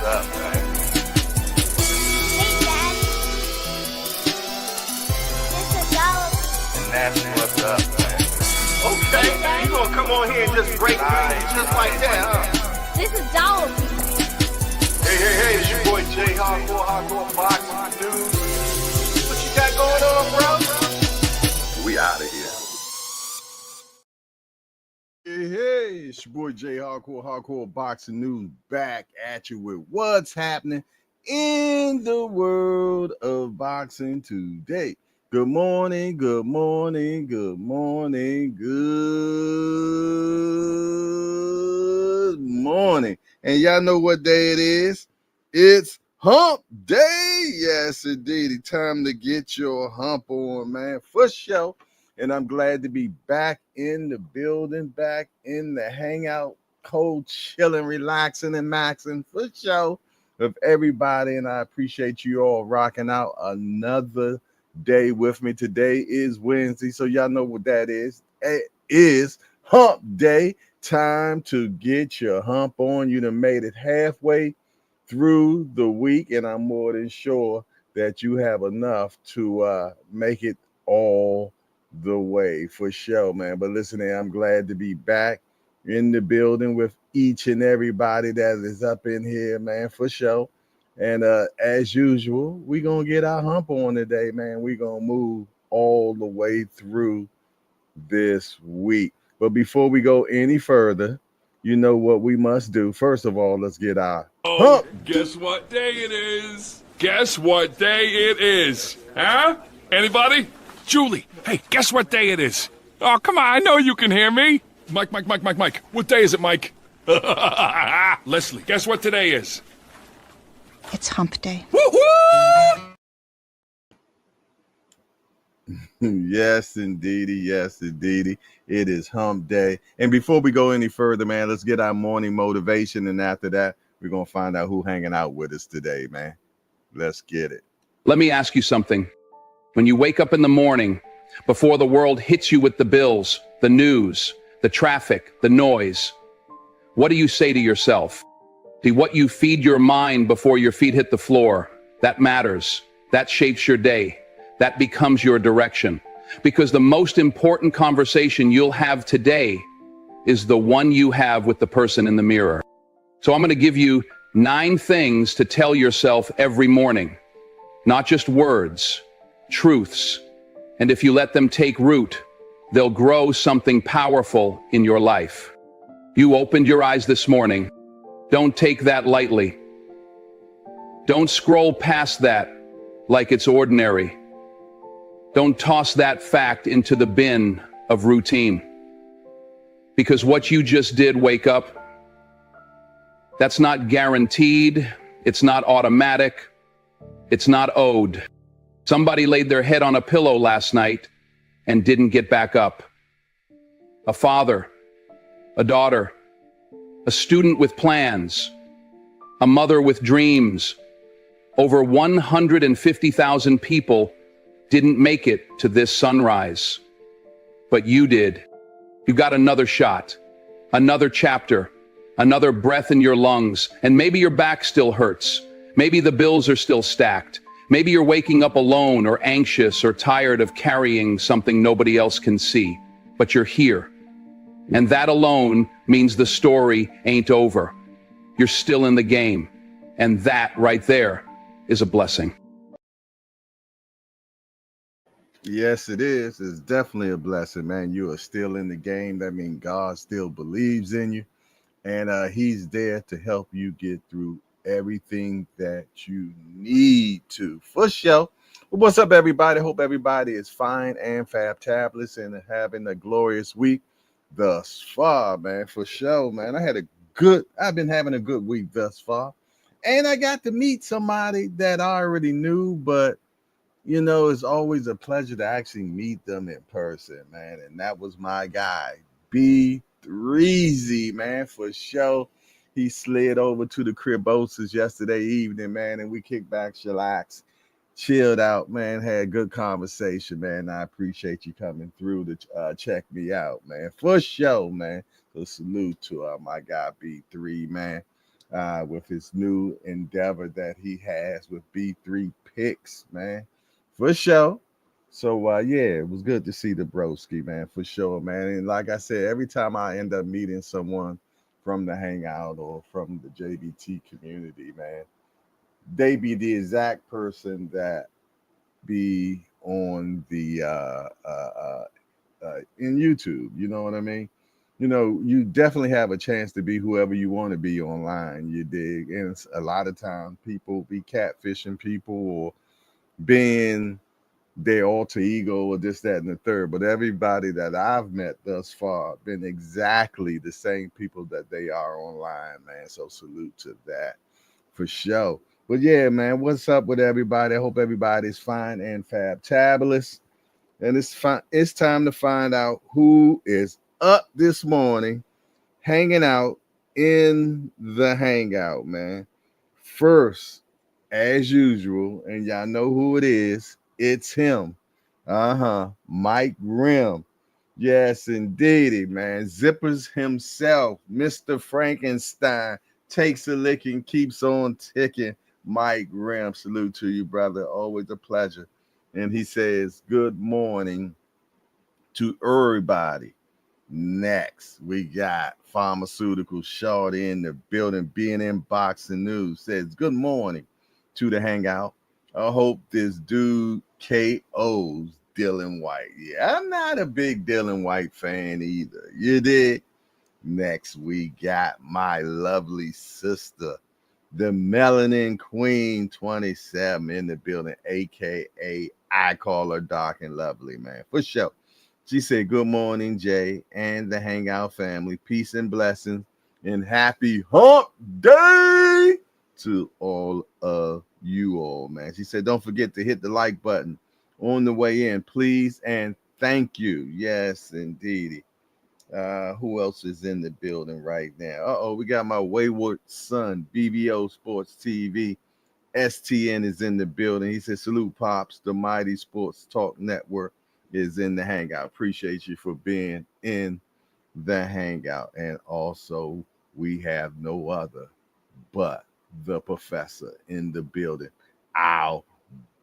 up, man? Hey, Dad. This is Dollar. And that's what's up, man. Okay, you gonna come on here and just break things just like that, huh? This is Dollar. Hey, it's your boy Jay Hardcore Boxing Dude. What you got going on, bro? We out of here. Hey, it's your boy Jay Hardcore Boxing News back at you with what's happening in the world of boxing today. Good morning, good morning, good morning, good morning. And y'all know what day it is? It's hump day. Yes, indeed. Time to get your hump on, man, for sure. And I'm glad to be back in the building, back in the hangout, cold, chilling, relaxing, and maxing for sure of everybody. And I appreciate you all rocking out another day with me. Today is Wednesday, so y'all know what that is. It is hump day. Time to get your hump on. You done made it halfway through the week, and I'm more than sure that you have enough to make it all the way for sure, man. But listen, I'm glad to be back in the building with each and everybody that is up in here, man, for sure. And as usual, we're gonna get our hump on today, man. We're gonna move all the way through this week. But before we go any further, you know what we must do. First of all, let's get our hump. Guess what day it is? Guess what day it is? Huh? Anybody? Julie, hey, guess what day it is? Oh, come on, I know you can hear me. Mike. What day is it, Mike? Leslie, guess what today is? It's hump day. Woo-hoo! Yes, indeedy. Yes, indeedy. It is hump day. And before we go any further, man, let's get our morning motivation. And after that, we're going to find out who hanging out with us today, man. Let's get it. Let me ask you something. When you wake up in the morning, before the world hits you with the bills, the news, the traffic, the noise, what do you say to yourself? See, what you feed your mind before your feet hit the floor, that matters. That shapes your day. That becomes your direction. Because the most important conversation you'll have today is the one you have with the person in the mirror. So I'm going to give you 9 things to tell yourself every morning. Not just words, truths. And if you let them take root, they'll grow something powerful in your life. You opened your eyes this morning. Don't take that lightly. Don't scroll past that like it's ordinary. Don't toss that fact into the bin of routine. Because what you just did, wake up, that's not guaranteed. It's not automatic. It's not owed. Somebody laid their head on a pillow last night and didn't get back up. A father, a daughter, a student with plans, a mother with dreams. Over 150,000 people didn't make it to this sunrise. But you did. You got another shot, another chapter, another breath in your lungs, and maybe your back still hurts. Maybe the bills are still stacked. Maybe you're waking up alone or anxious or tired of carrying something nobody else can see, but you're here. And that alone means the story ain't over. You're still in the game. And that right there is a blessing. Yes, it is. It's definitely a blessing, man. You are still in the game. That means God still believes in you. And he's there to help you get through everything that you need to, for sure. Well, what's up, everybody? Hope everybody is fine and fabulous and having a glorious week thus far, man, for sure, man. I've been having a good week thus far. And I got to meet somebody that I already knew, but you know, it's always a pleasure to actually meet them in person, man. And that was my guy, B3Z, man, for sure. He slid over to the Criboses yesterday evening, man, and we kicked back, chillaxed, chilled out, man, had a good conversation, man. I appreciate you coming through to check me out, man, for sure, man. So salute to my guy B3, man. with his new endeavor that he has with B3 Picks, man, for sure. So yeah, it was good to see the broski, man, for sure, man. And like I said, every time I end up meeting someone from the hangout or from the JBT community, man, they be the exact person that be on the in YouTube. You know what I mean? You know, you definitely have a chance to be whoever you want to be online. You dig? And it's a lot of times people be catfishing people or being their alter ego or this, that, and the third. But everybody that I've met thus far been exactly the same people that they are online, man. So salute to that for sure. But yeah, man, what's up with everybody? I hope everybody's fine and fabtabulous. And it's time to find out who is up this morning hanging out in the hangout, man. First, as usual, and y'all know who it is, it's him. Mike Rim. Yes, indeedy, man. Zippers himself, Mr. Frankenstein, takes a lick and keeps on ticking. Mike Rim, salute to you, brother. Always a pleasure. And he says, good morning to everybody. Next, we got Pharmaceutical Shorty in the building. B&M Boxing News says, good morning to the hangout. I hope this dude KOs Dylan White. Yeah, I'm not a big Dylan White fan either. You did. Next, we got my lovely sister, the Melanin Queen 27 in the building, aka I call her dark and lovely, man. For sure. She said, good morning, Jay and the Hangout family. Peace and blessings and happy hump day to all of you all, man. She said, don't forget to hit the like button on the way in, please, and thank you. Yes, indeedy. Who else is in the building right now? We got my wayward son, BBO Sports TV. STN is in the building. He said, salute, Pops. The Mighty Sports Talk Network is in the hangout. Appreciate you for being in the hangout. And also, we have no other but the professor in the building. Ow,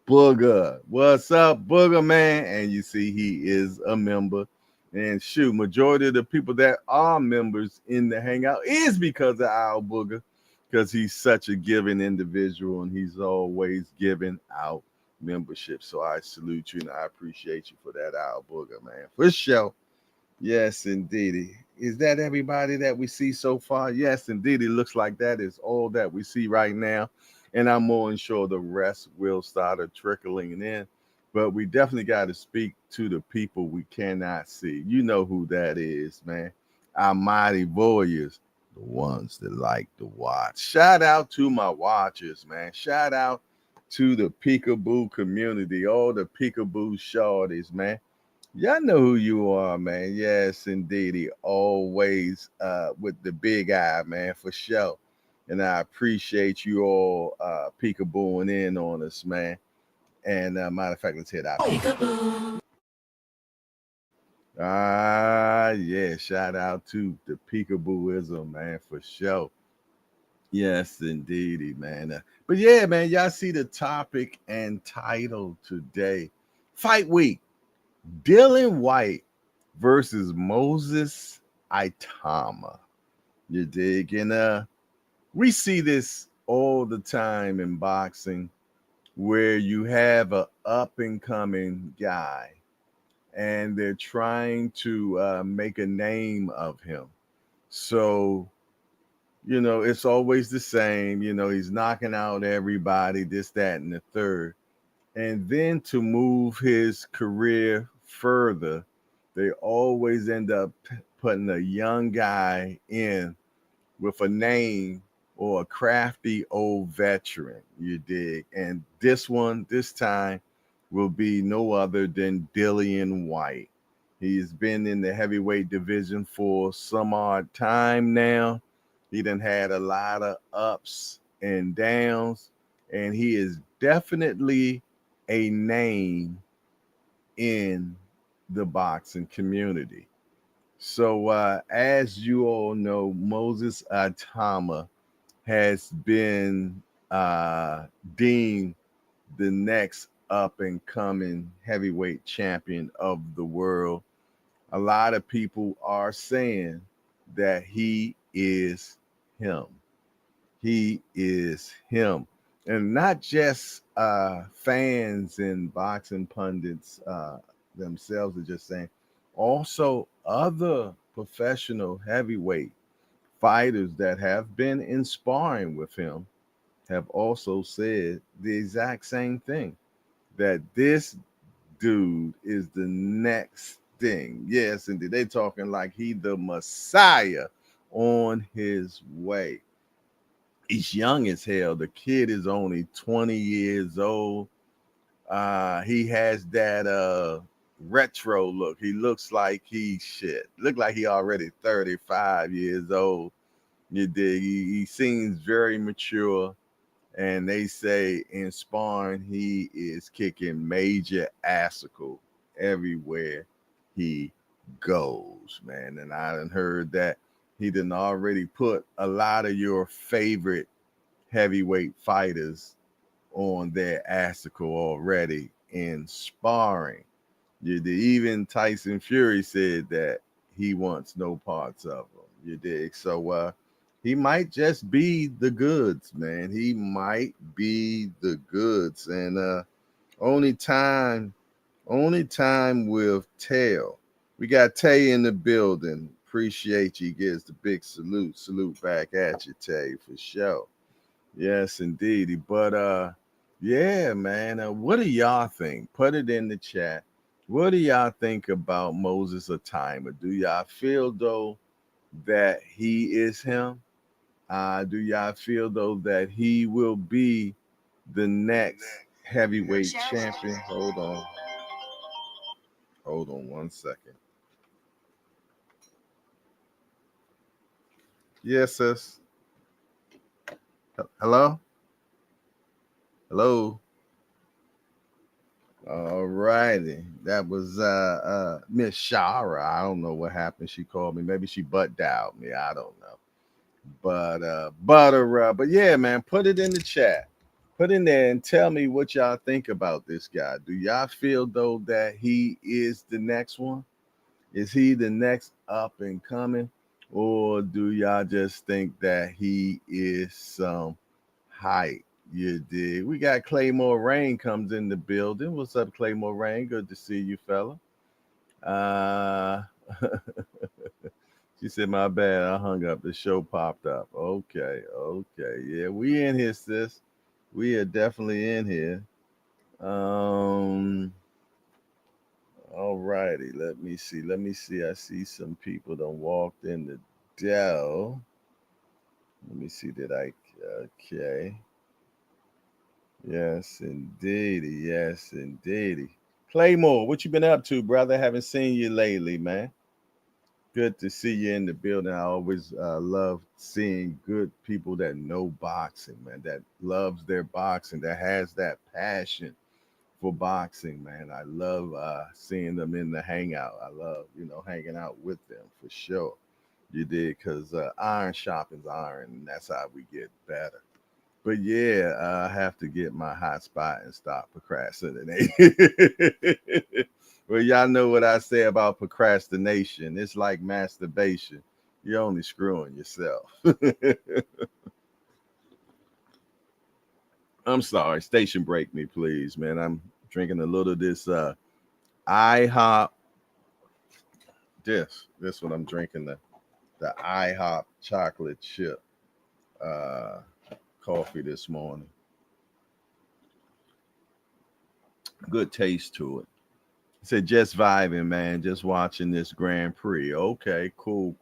Booger. What's up, Booger, man? And you see, he is a member. And shoot, majority of the people that are members in the hangout is because of Al Booger, because he's such a giving individual and he's always giving out membership. So I salute you and I appreciate you for that, Al Booger, man. For sure. Yes, indeed. Is that everybody that we see so far? Yes, indeed. It looks like that is all that we see right now. And I'm more than sure the rest will start trickling in. But we definitely got to speak to the people we cannot see. You know who that is, man. Our mighty warriors, the ones that like to watch. Shout out to my watchers, man. Shout out to the peekaboo community, all the peekaboo shorties, man. Y'all know who you are, man. Yes, indeed. Always with the big eye, man, for sure. And I appreciate you all peekabooing in on us, man. And matter of fact, let's hit out. Yeah. Shout out to the peekabooism, man, for sure. Yes, indeedy, man. But yeah, man, y'all see the topic and title today. Fight week. Dillian White versus Moses ITAUMA. You dig? And we see this all the time in boxing where you have a up and coming guy and they're trying to make a name of him. So, you know, it's always the same. You know, he's knocking out everybody, this, that, and the third. And then to move his career further, they always end up putting a young guy in with a name or a crafty old veteran, you dig? And this time, will be no other than Dillian White. He's been in the heavyweight division for some odd time now. He done had a lot of ups and downs, and he is definitely a name in the boxing community. So as you all know, Moses ITAUMA has been deemed the next up and coming heavyweight champion of the world. A lot of people are saying that he is him. He is him. And not just fans and boxing pundits themselves are just saying, also other professional heavyweight fighters that have been in sparring with him have also said the exact same thing, that this dude is the next thing. Yes, indeed. They talking like he the Messiah on his way. He's young as hell. The kid is only 20 years old. He has that retro look. He looks like look like he already 35 years old. You dig? He seems very mature. And they say in sparring, he is kicking major assicle everywhere he goes, man. And I done heard that he done already put a lot of your favorite heavyweight fighters on their assicle already in sparring. Even Tyson Fury said that he wants no parts of them. You dig? So he might just be the goods, man. He might be the goods. And only time will tell. We got Tay in the building. Appreciate you. He gives the big salute. Salute back at you, Tay, for sure. Yes, indeed. But yeah, man. What do y'all think? Put it in the chat. What do y'all think about Moses ITAUMA? Do y'all feel though that he is him? Do y'all feel though that he will be the next heavyweight champion? Hold on 1 second. Yes, sis. Hello? All righty. That was Miss Shara. I don't know what happened. She called me. Maybe she butt dialed me. I don't know. But yeah, man, put it in the chat. Put in there and tell me what y'all think about this guy. Do y'all feel though that he is the next one? Is he the next up and coming? Or do y'all just think that he is some hype? You dig? We got Claymore Rain comes in the building. What's up, Claymore Rain? Good to see you, fella. She said, my bad, I hung up. The show popped up. Okay. Yeah, we in here, sis. We are definitely in here. All righty. Let me see. I see some people that walked in the Dell. Let me see. Okay. Yes, indeedy. Claymore, what you been up to, brother? Haven't seen you lately, man. Good to see you in the building. I always love seeing good people that know boxing, man, that loves their boxing, that has that passion for boxing, man. I love seeing them in the hangout. I love, hanging out with them for sure. You did, because iron sharpens iron, and that's how we get better. But yeah, I have to get my hot spot and stop procrastinating. Well, y'all know what I say about procrastination. It's like masturbation. You're only screwing yourself. I'm sorry. Station break me, please, man. I'm drinking a little of this IHOP. This one I'm drinking, the IHOP chocolate chip coffee this morning. Good taste to it. Said just vibing, man. Just watching this Grand Prix. Okay, cool.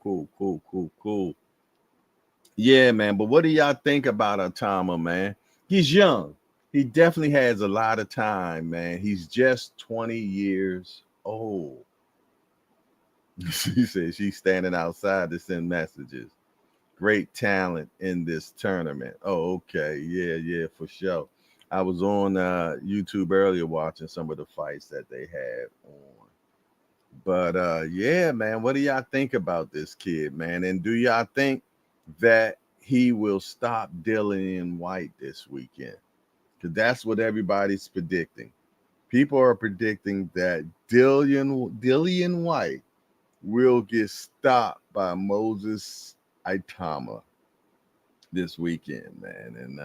Yeah, man. But what do y'all think about ITAUMA, man? He's young. He definitely has a lot of time, man. He's just 20 years old. She said she's standing outside to send messages. Great talent in this tournament. Oh, okay. Yeah, for sure. I was on YouTube earlier watching some of the fights that they had on. But yeah, man, what do y'all think about this kid, man? And do y'all think that he will stop Dillian White this weekend. Because that's what everybody's predicting. People are predicting that Dillian White will get stopped by Moses ITAUMA this weekend, man. And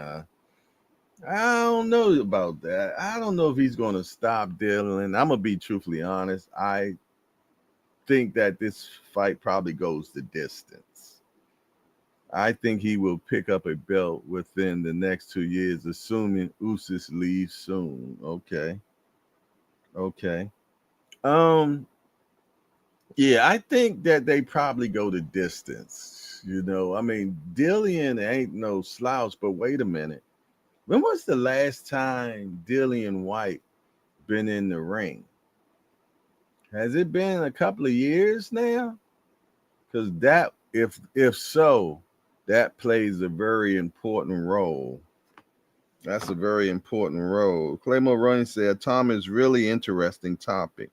I don't know about that. I don't know if he's going to stop Dillian. I'm going to be truthfully honest. I think that this fight probably goes the distance. I think he will pick up a belt within the next 2 years, assuming Usyk leaves soon. Okay. Yeah, I think that they probably go the distance. I mean, Dillian ain't no slouch, but wait a minute. When was the last time Dillian White been in the ring? Has it been a couple of years now? Because that, if so, that plays a very important role. That's a very important role. Claymore Running said, Tom is really interesting topic.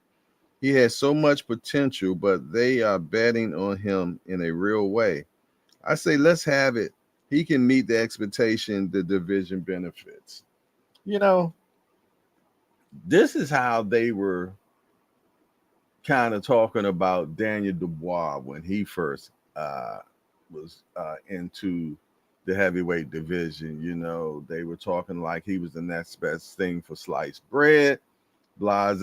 He has so much potential, but they are betting on him in a real way. I say, let's have it. He can meet the expectation the division benefits. This is how they were kind of talking about Daniel Dubois when he first was into the heavyweight division. They were talking like he was the next best thing for sliced bread. Blase,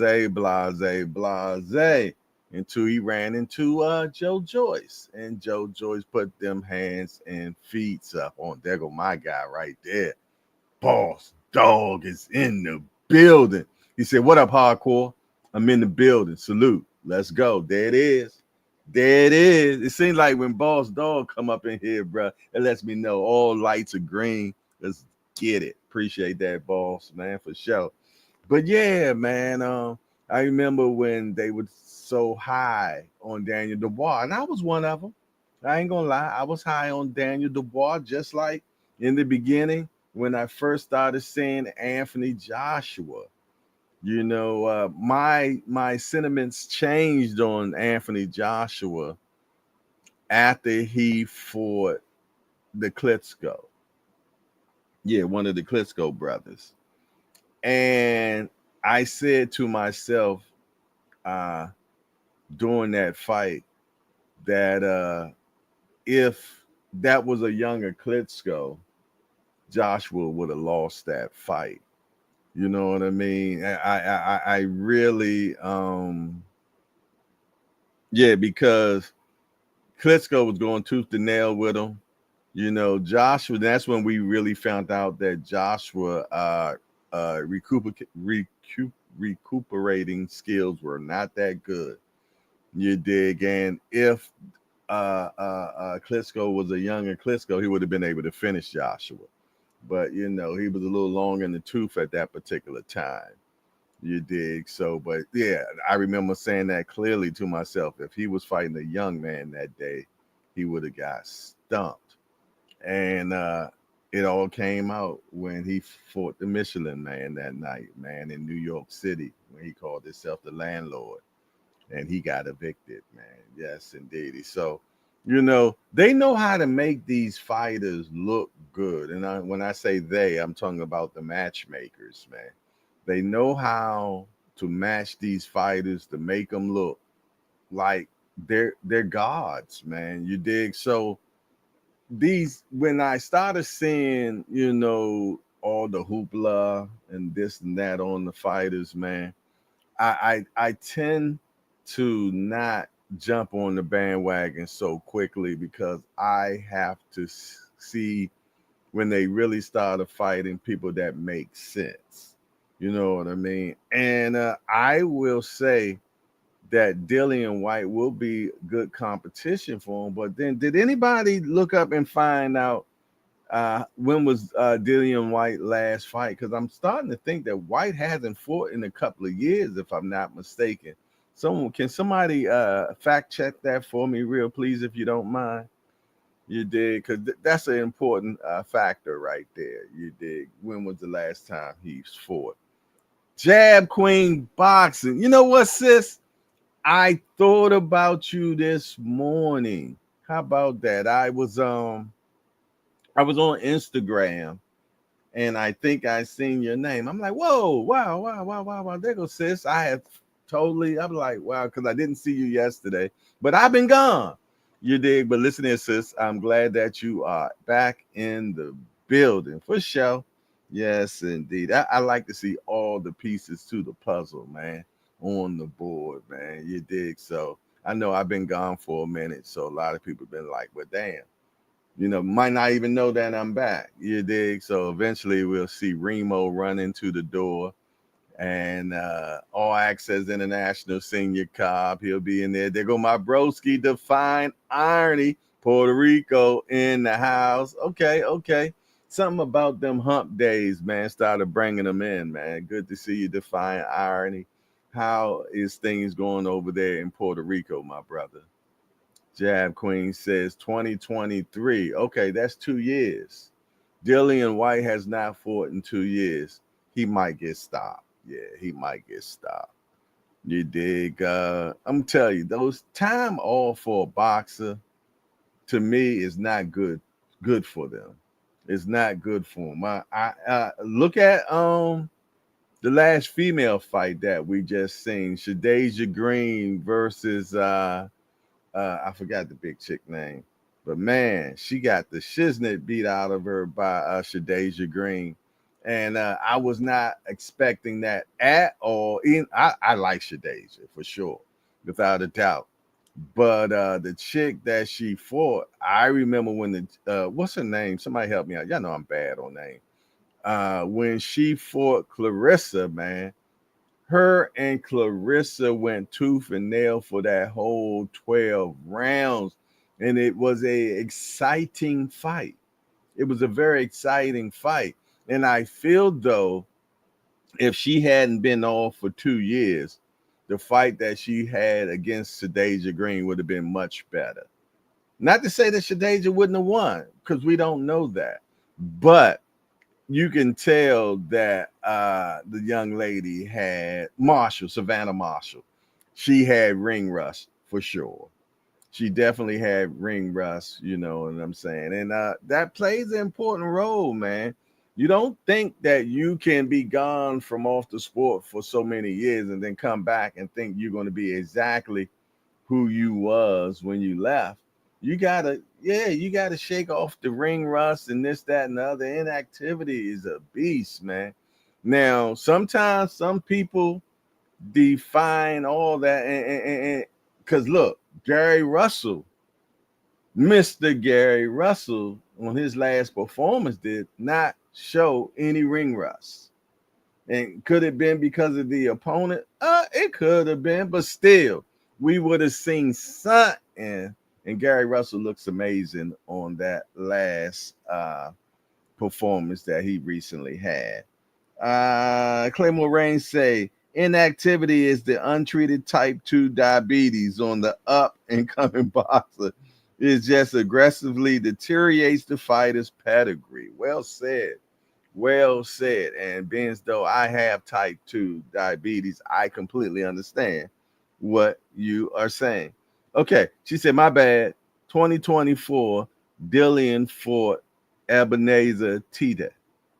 until he ran into Joe Joyce, and Joe Joyce put them hands and feet up on. There go my guy right there. Boss Dog is in the building. He said, "What up, hardcore? I'm in the building. Salute. Let's go." There it is. It seems like when Boss Dog come up in here, bro, it lets me know all lights are green. Let's get it. Appreciate that, boss, man, for sure. But yeah, man, I remember when they were so high on Daniel Dubois, and I was one of them. I ain't gonna lie, I was high on Daniel Dubois, just like in the beginning when I first started seeing Anthony Joshua. My sentiments changed on Anthony Joshua after he fought the Klitschko. Yeah, one of the Klitschko brothers. And I said to myself during that fight that if that was a younger Klitschko, Joshua would have lost that fight. You know what I mean? I really, because Klitschko was going tooth and nail with him. Joshua, that's when we really found out that Joshua recuperating skills were not that good. You dig? And if Klitschko was a younger Klitschko, he would have been able to finish Joshua. But he was a little long in the tooth at that particular time. You dig? So, but yeah, I remember saying that clearly to myself. If he was fighting a young man that day, he would have got stumped. And it all came out when he fought the Michelin Man that night, man, in New York City, when he called himself the landlord. And he got evicted, man. Yes, indeed. So, they know how to make these fighters look good. And when I say they, I'm talking about the matchmakers, man. They know how to match these fighters to make them look like they're gods, man. You dig? So when I started seeing, all the hoopla and this and that on the fighters, man, I tend to not jump on the bandwagon so quickly because I have to see when they really started fighting people that make sense. You know what I mean? And I will say that Dillian White will be good competition for him. But then did anybody look up and find out when was Dillian White last fight? Because I'm starting to think that White hasn't fought in a couple of years, if I'm not mistaken. Can somebody fact check that for me real please, if you don't mind? You dig? Because that's an important factor right there. You dig? When was the last time he's fought? Jab Queen Boxing. You know what, sis? I thought about you this morning. How about that? I was I was on Instagram and I think I seen your name. I'm like, whoa, wow. There goes sis. I had totally, I'm like, wow, because I didn't see you yesterday, but I've been gone. You dig? But listen here, sis. I'm glad that you are back in the building for sure. Yes, indeed. I like to see all the pieces to the puzzle, man, on the board, man. You dig? So I know I've been gone for a minute, so a lot of people been like, well, damn, might not even know that I'm back. You dig? So eventually we'll see Remo run into the door and All Access International Senior Cobb. He'll be in there. There go my broski, Define Irony, Puerto Rico in the house. Okay. Something about them hump days, man, started bringing them in, man. Good to see you, Define Irony. How is things going over there in Puerto Rico, my brother? Jab Queen says 2023. Okay, that's 2 years. Dillian White has not fought in 2 years. He might get stopped. Yeah, he might get stopped. You dig? I'm telling you, those time off for a boxer, to me, is not good for them. It's not good for them. I look at the last female fight that we just seen, Shadeja Green versus I forgot the big chick name, but man, she got the shiznit beat out of her by Shadeja Green. And I was not expecting that at all. I like Shadeja for sure, without a doubt. But the chick that she fought, I remember when what's her name? Somebody help me out. Y'all know I'm bad on name. When she fought Clarissa, man, her and Clarissa went tooth and nail for that whole 12 rounds. And it was a exciting fight. It was a very exciting fight. And I feel though, if she hadn't been off for 2 years, the fight that she had against Shadeja Green would have been much better. Not to say that Shadeja wouldn't have won, because we don't know that. But you can tell that the young lady had Savannah Marshall. She had ring rust for sure. She definitely had ring rust, you know what I'm saying? And that plays an important role, man. You don't think that you can be gone from off the sport for so many years and then come back and think you're going to be exactly who you was when you left. You gotta shake off the ring rust and this, that, and the other. Inactivity is a beast, man. Now, sometimes some people define all that, and because look, Gary Russell, Mr. Gary Russell, on his last performance, did not show any ring rust. And could it have been because of the opponent? It could have been, but still, we would have seen something. And Gary Russell looks amazing on that last performance that he recently had. Claymore Rain say, inactivity is the untreated type 2 diabetes on the up and coming boxer. It just aggressively deteriorates the fighter's pedigree. Well said. Well said. And being as though I have type 2 diabetes, I completely understand what you are saying. Okay, she said, my bad. 2024, Dillian fought Ebenezer Tita.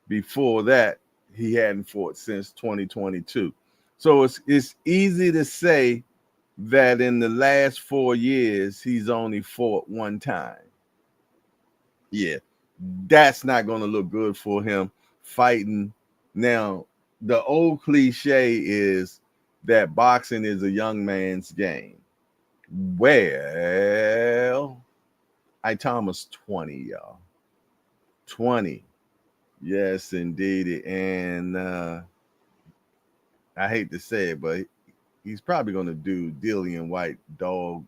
Before that, he hadn't fought since 2022. So it's easy to say that in the last 4 years, he's only fought one time. Yeah, that's not going to look good for him fighting. Now, the old cliche is that boxing is a young man's game. Well, ITAUMA's 20, y'all. 20. Yes, indeed. And I hate to say it, but he's probably going to do Dillian White dog.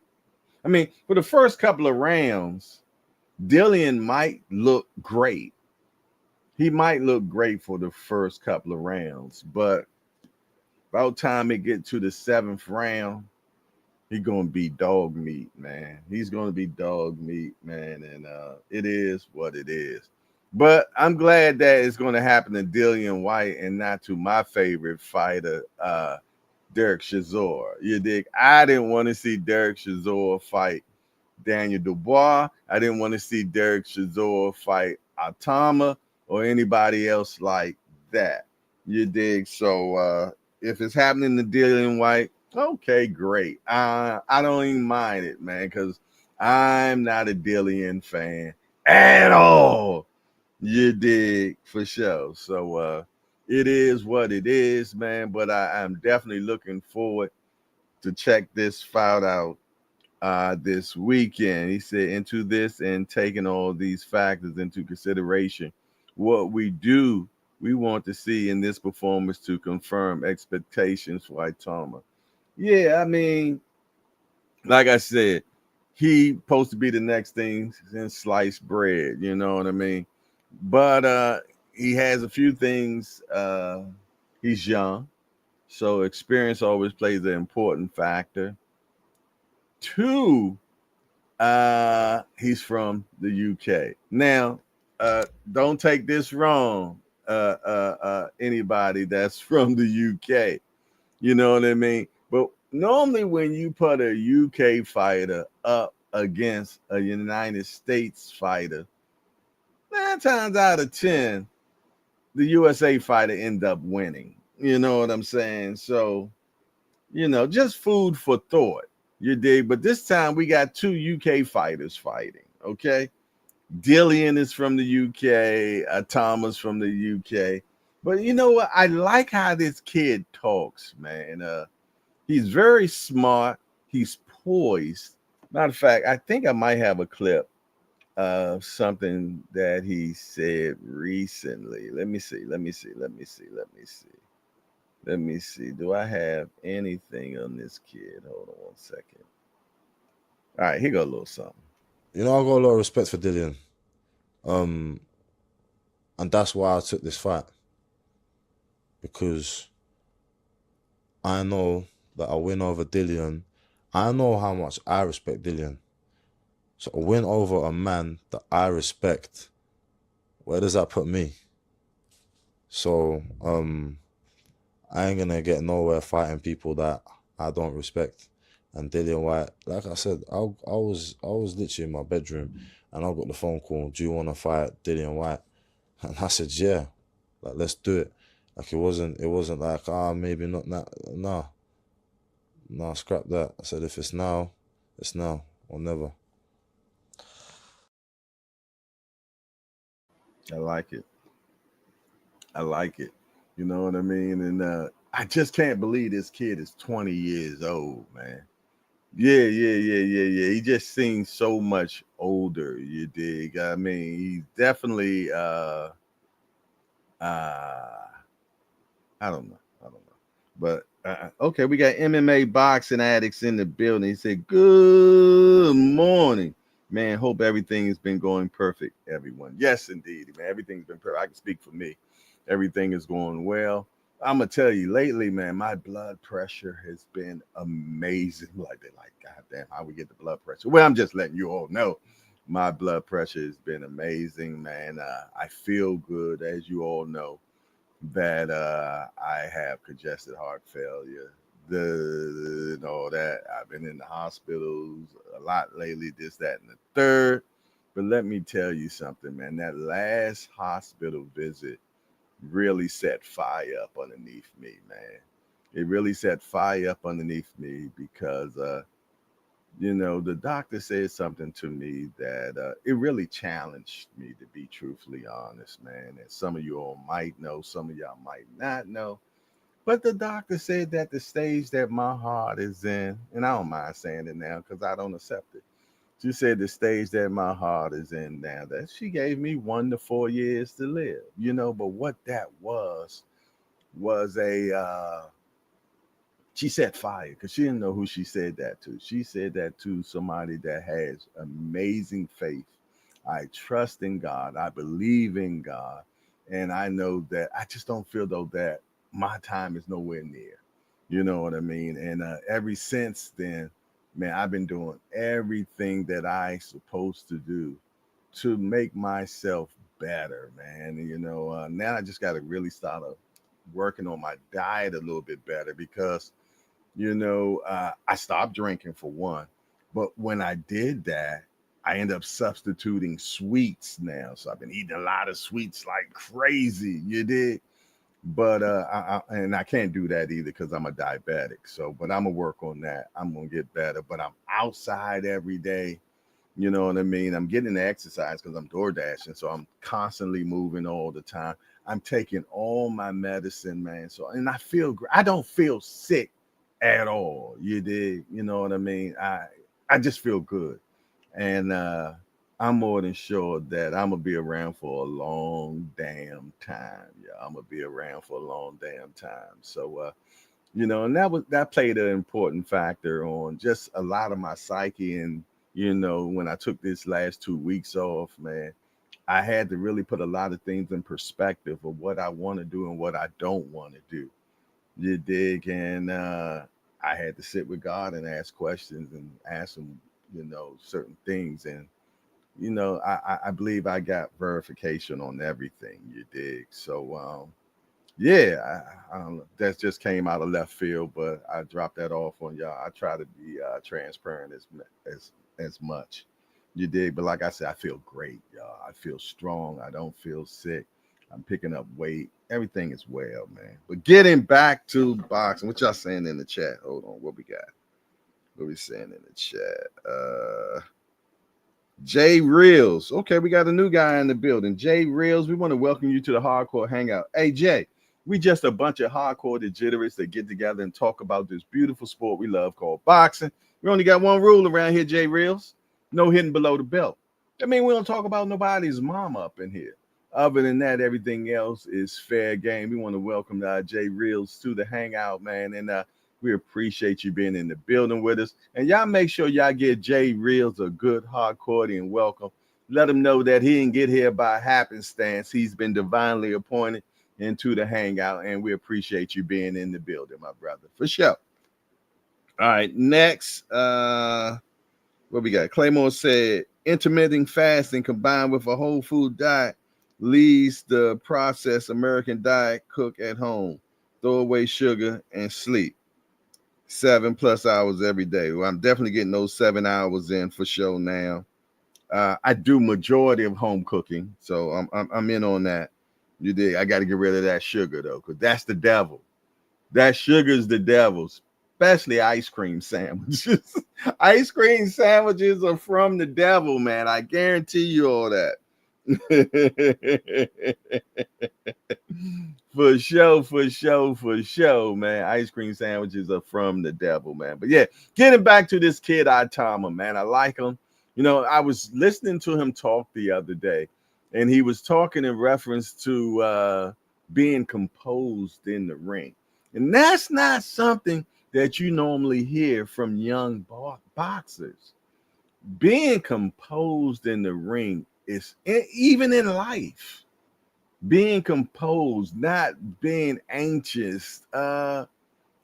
I mean, for the first couple of rounds, Dillian might look great. He might look great for the first couple of rounds, but about time it get to the 7th round, he's going to be dog meat, man. He's going to be dog meat, man, and it is what it is. But I'm glad that it's going to happen to Dillian White and not to my favorite fighter, Derek Chisora. You dig? I didn't want to see Derek Chisora fight Daniel Dubois. I didn't want to see Derek Chisora fight ITAUMA or anybody else like that. You dig? So if it's happening to Dillian White, okay, great. I don't even mind it, man, because I'm not a Dillian fan at all. You dig? For sure. So it is what it is, man. But I'm definitely looking forward to check this fight out this weekend. He said, into this and taking all these factors into consideration, what we want to see in this performance to confirm expectations for ITAUMA. Yeah, I mean, like I said, he supposed to be the next thing in sliced bread, you know what I mean? But he has a few things. He's young, so experience always plays an important factor. Two, he's from the UK. Now, don't take this wrong, anybody that's from the UK. You know what I mean? But normally, when you put a UK fighter up against a United States fighter, 9 times out of 10, the USA fighter end up winning. You know what I'm saying? So, just food for thought. You dig? But this time we got 2 UK fighters fighting. Okay. Dillian is from the UK, Thomas from the UK. But you know what? I like how this kid talks, man. He's very smart. He's poised. Matter of fact, I think I might have a clip of something that he said recently. Let me see. Do I have anything on this kid? Hold on 1 second. All right, here go a little something. You know, I got a lot of respect for Dillian. And that's why I took this fight. Because I know that a win over Dillian, I know how much I respect Dillian. So a win over a man that I respect, where does that put me? So I ain't gonna get nowhere fighting people that I don't respect. And Dillian White, like I said, I was literally in my bedroom and I got the phone call, do you want to fight Dillian White? And I said, yeah, like, let's do it. Like, it wasn't like, maybe not now. No, scrap that. I said, if it's now, it's now or never. I like it. You know what I mean? And I just can't believe this kid is 20 years old, man. Yeah. He just seems so much older, you dig? I mean, he's definitely I don't know. But okay, we got MMA boxing addicts in the building. He said, good morning. Man, hope everything has been going perfect, everyone. Yes, indeed, man. Everything's been perfect. I can speak for me. Everything is going well. I'm gonna tell you, lately, man, my blood pressure has been amazing. Like, they're like, God damn, how we get the blood pressure? Well, I'm just letting you all know. My blood pressure has been amazing, man. I feel good, as you all know, that I have congested heart failure. And all that. I've been in the hospitals a lot lately, this, that, and the third. But let me tell you something, man. That last hospital visit really set fire up underneath me, man. It really set fire up underneath me because, the doctor said something to me that it really challenged me, to be truthfully honest, man. And some of you all might know, some of y'all might not know. But the doctor said that the stage that my heart is in, and I don't mind saying it now because I don't accept it. She said the stage that my heart is in now, that she gave me 1 to 4 years to live, but what that was she said fire, because she didn't know who she said that to. She said that to somebody that has amazing faith. I trust in God. I believe in God. And I know that I just don't feel, though, that my time is nowhere near. You know what I mean? And ever since then, man, I've been doing everything that I supposed to do to make myself better, man. And, now I just got to really start working on my diet a little bit better because, I stopped drinking for one. But when I did that, I end up substituting sweets now. So I've been eating a lot of sweets like crazy. You did. But I can't do that either because I'm a diabetic. So, but I'm gonna work on that. I'm gonna get better. But I'm outside every day. You know what I mean? I'm getting the exercise because I'm door dashing. So I'm constantly moving all the time. I'm taking all my medicine, man. So, and I feel great. I don't feel sick at all. You did. You know what I mean? I just feel good. And I'm more than sure that I'm gonna be around for a long damn time. Yeah, I'm gonna be around for a long damn time. So and that played an important factor on just a lot of my psyche. And when I took this last 2 weeks off, man, I had to really put a lot of things in perspective of what I want to do and what I don't want to do. You dig? And I had to sit with God and ask questions and ask him, certain things. And I believe I got verification on everything. You dig? So yeah, I don't know. That just came out of left field, but I dropped that off on y'all. I try to be transparent as much. You dig? But like I said, I feel great, y'all. I feel strong. I don't feel sick. I'm picking up weight. Everything is well, man. But getting back to boxing, what y'all saying in the chat? Hold on, what we got? What we saying in the chat? Jay Reels. Okay, we got a new guy in the building. Jay Reels, we want to welcome you to the Hardcore Hangout. Hey, Jay, we just a bunch of hardcore degenerates that get together and talk about this beautiful sport we love called boxing. We only got one rule around here, Jay Reels. No hitting below the belt. I mean, we don't talk about nobody's mom up in here. Other than that, everything else is fair game. We want to welcome Jay Reels to the Hangout, man. And we appreciate you being in the building with us. And y'all make sure y'all give Jay Reels a good hardcore and welcome. Let him know that he didn't get here by happenstance. He's been divinely appointed into the Hangout. And we appreciate you being in the building, my brother. For sure. All right, next. What we got? Claymore said, intermittent fasting combined with a whole food diet leads the processed American diet. Cook at home, throw away sugar, and sleep 7+ hours every day. Well, I'm definitely getting those 7 hours in for sure now. I do majority of home cooking, so I'm in on that. You dig? I got to get rid of that sugar though, because that's the devil. That sugar is the devil's. Especially ice cream sandwiches. Ice cream sandwiches are from the devil, man. I guarantee you all that. For sure, man. Ice cream sandwiches are from the devil, man. But yeah, getting back to this kid, ITAUMA, man. I like him. I was listening to him talk the other day, and he was talking in reference to being composed in the ring. And that's not something that you normally hear from young boxers. Being composed in the ring is, even in life, being composed, not being anxious,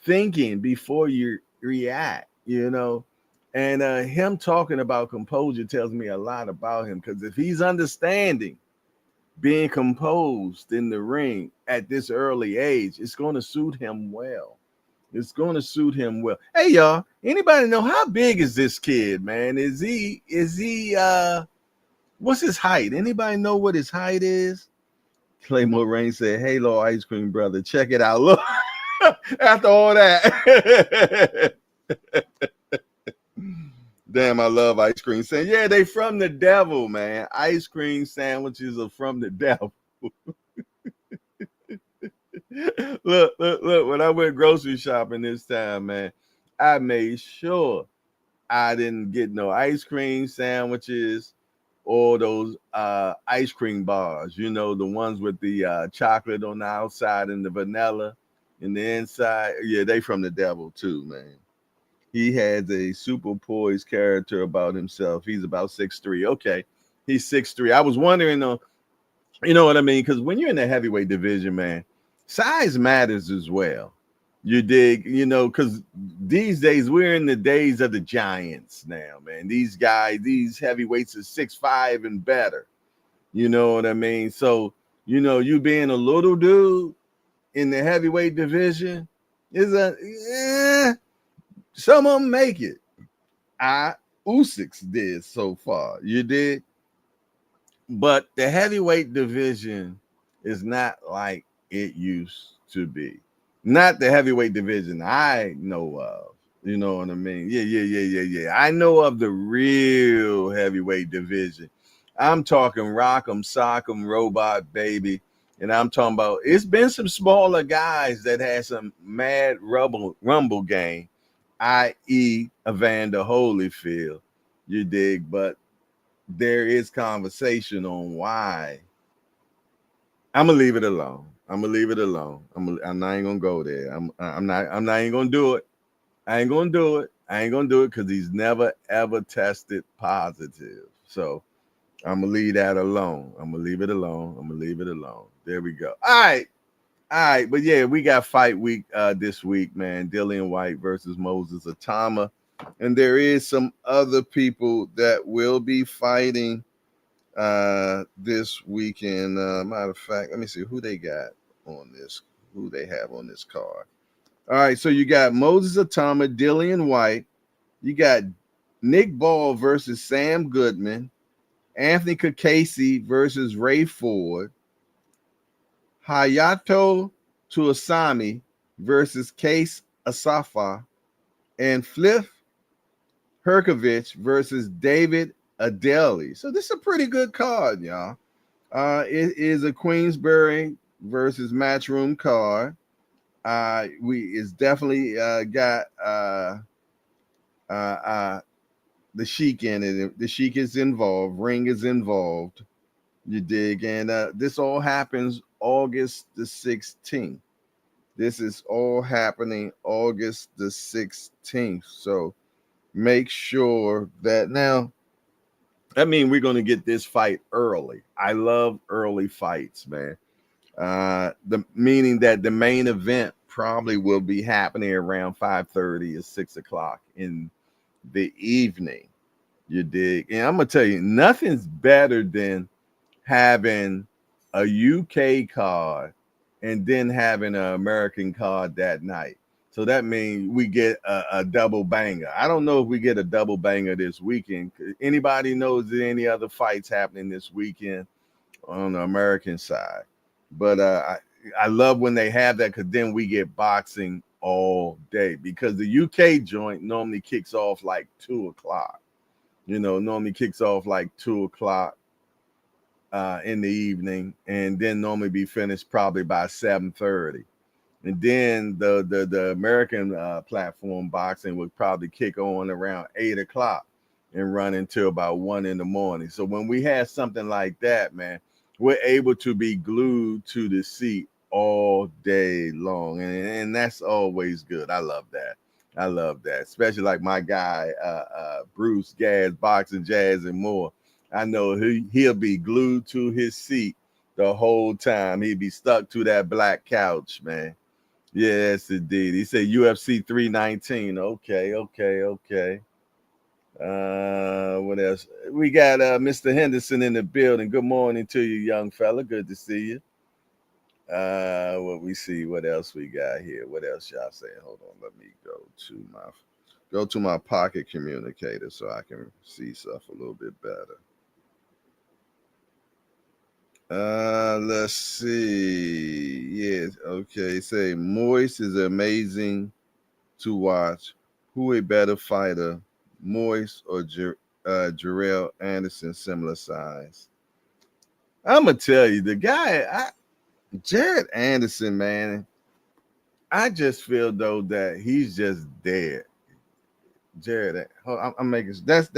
thinking before you react, and him talking about composure tells me a lot about him, because if he's understanding being composed in the ring at this early age, it's going to suit him well. It's going to suit him well. Hey, y'all, anybody know how big is this kid, man? Is he, what's his height? Anybody know what his height is? Claymore Rain said, "Halo ice cream, brother. Check it out." Look, after all that. Damn, I love ice cream. Saying, yeah, they from the devil, man. Ice cream sandwiches are from the devil. Look, when I went grocery shopping this time, man, I made sure I didn't get no ice cream sandwiches or those ice cream bars, the ones with the chocolate on the outside and the vanilla in the inside. Yeah, they from the devil too, man. He has a super poised character about himself. He's about 6'3". Okay, he's 6'3". I was wondering, you know what I mean? Because when you're in the heavyweight division, man, size matters as well. You dig? Because these days we're in the days of the giants now, man. These guys, these heavyweights are 6'5" and better. You know what I mean? So, you being a little dude in the heavyweight division is some of them make it. Usyk did so far. You did, but the heavyweight division is not like it used to be. Not the heavyweight division I know of. You know what I mean? Yeah. I know of the real heavyweight division. I'm talking Rock'em Sock'em Robot Baby. And I'm talking about it's been some smaller guys that had some mad rumble game, i.e. Evander Holyfield. You dig? But there is conversation on why. I'm gonna leave it alone. I'm not even gonna go there. I'm not even gonna do it. I ain't gonna do it because he's never ever tested positive. So I'm gonna leave that alone. I'm gonna leave it alone. There we go. All right. But yeah, we got fight week this week, man. Dillian White versus Moses ITAUMA, and there is some other people that will be fighting this weekend. Matter of fact, let me see who they got on this, who they have on this card. All right, so you got Moses ITAUMA, Dillian White. You got Nick Ball versus Sam Goodman, Anthony Kakasi versus Ray Ford, Hayato Tuasami versus Case Asafa, and Flip Herkovich versus David Adeli. So this is a pretty good card, y'all. It is a Queensberry versus Matchroom card. It's definitely got the Sheik in it. The Sheik is involved. Ring is involved. You dig? And this all happens August the 16th. This is all happening August the 16th. So make sure that now. I mean, we're going to get this fight early. I love early fights, man. The meaning that the main event probably will be happening around 5:30 or 6 o'clock in the evening. You dig? And I'm gonna tell you, nothing's better than having a UK card and then having an American card that night. So that means we get a double banger. I don't know if we get a double banger this weekend. Anybody knows any other fights happening this weekend on the American side? But I love when they have that because then we get boxing all day because the UK joint normally kicks off like 2 o'clock. Normally kicks off like 2 o'clock in the evening and then normally be finished probably by 7:30. And then the American platform boxing would probably kick on around 8 o'clock and run until about 1 in the morning. So when we have something like that, man, we're able to be glued to the seat all day long. And that's always good. I love that. Especially like my guy, Bruce Gaz, Boxing Jazz and more. I know he'll be glued to his seat the whole time. He'd be stuck to that black couch, man. Yes, indeed. He said UFC 319. Okay. What else? We got Mr. Henderson in the building. Good morning to you, young fella. Good to see you. What we see? What else we got here? What else y'all saying? Hold on. Let me go to my pocket communicator so I can see stuff a little bit better. Let's see. Yes, okay. Say Moist is amazing to watch. Who a better fighter, Moist or Jarrell Anderson, similar size? I'm gonna tell you, the guy, Jared Anderson, man. I just feel though that he's just dead. Jared, I'm making that's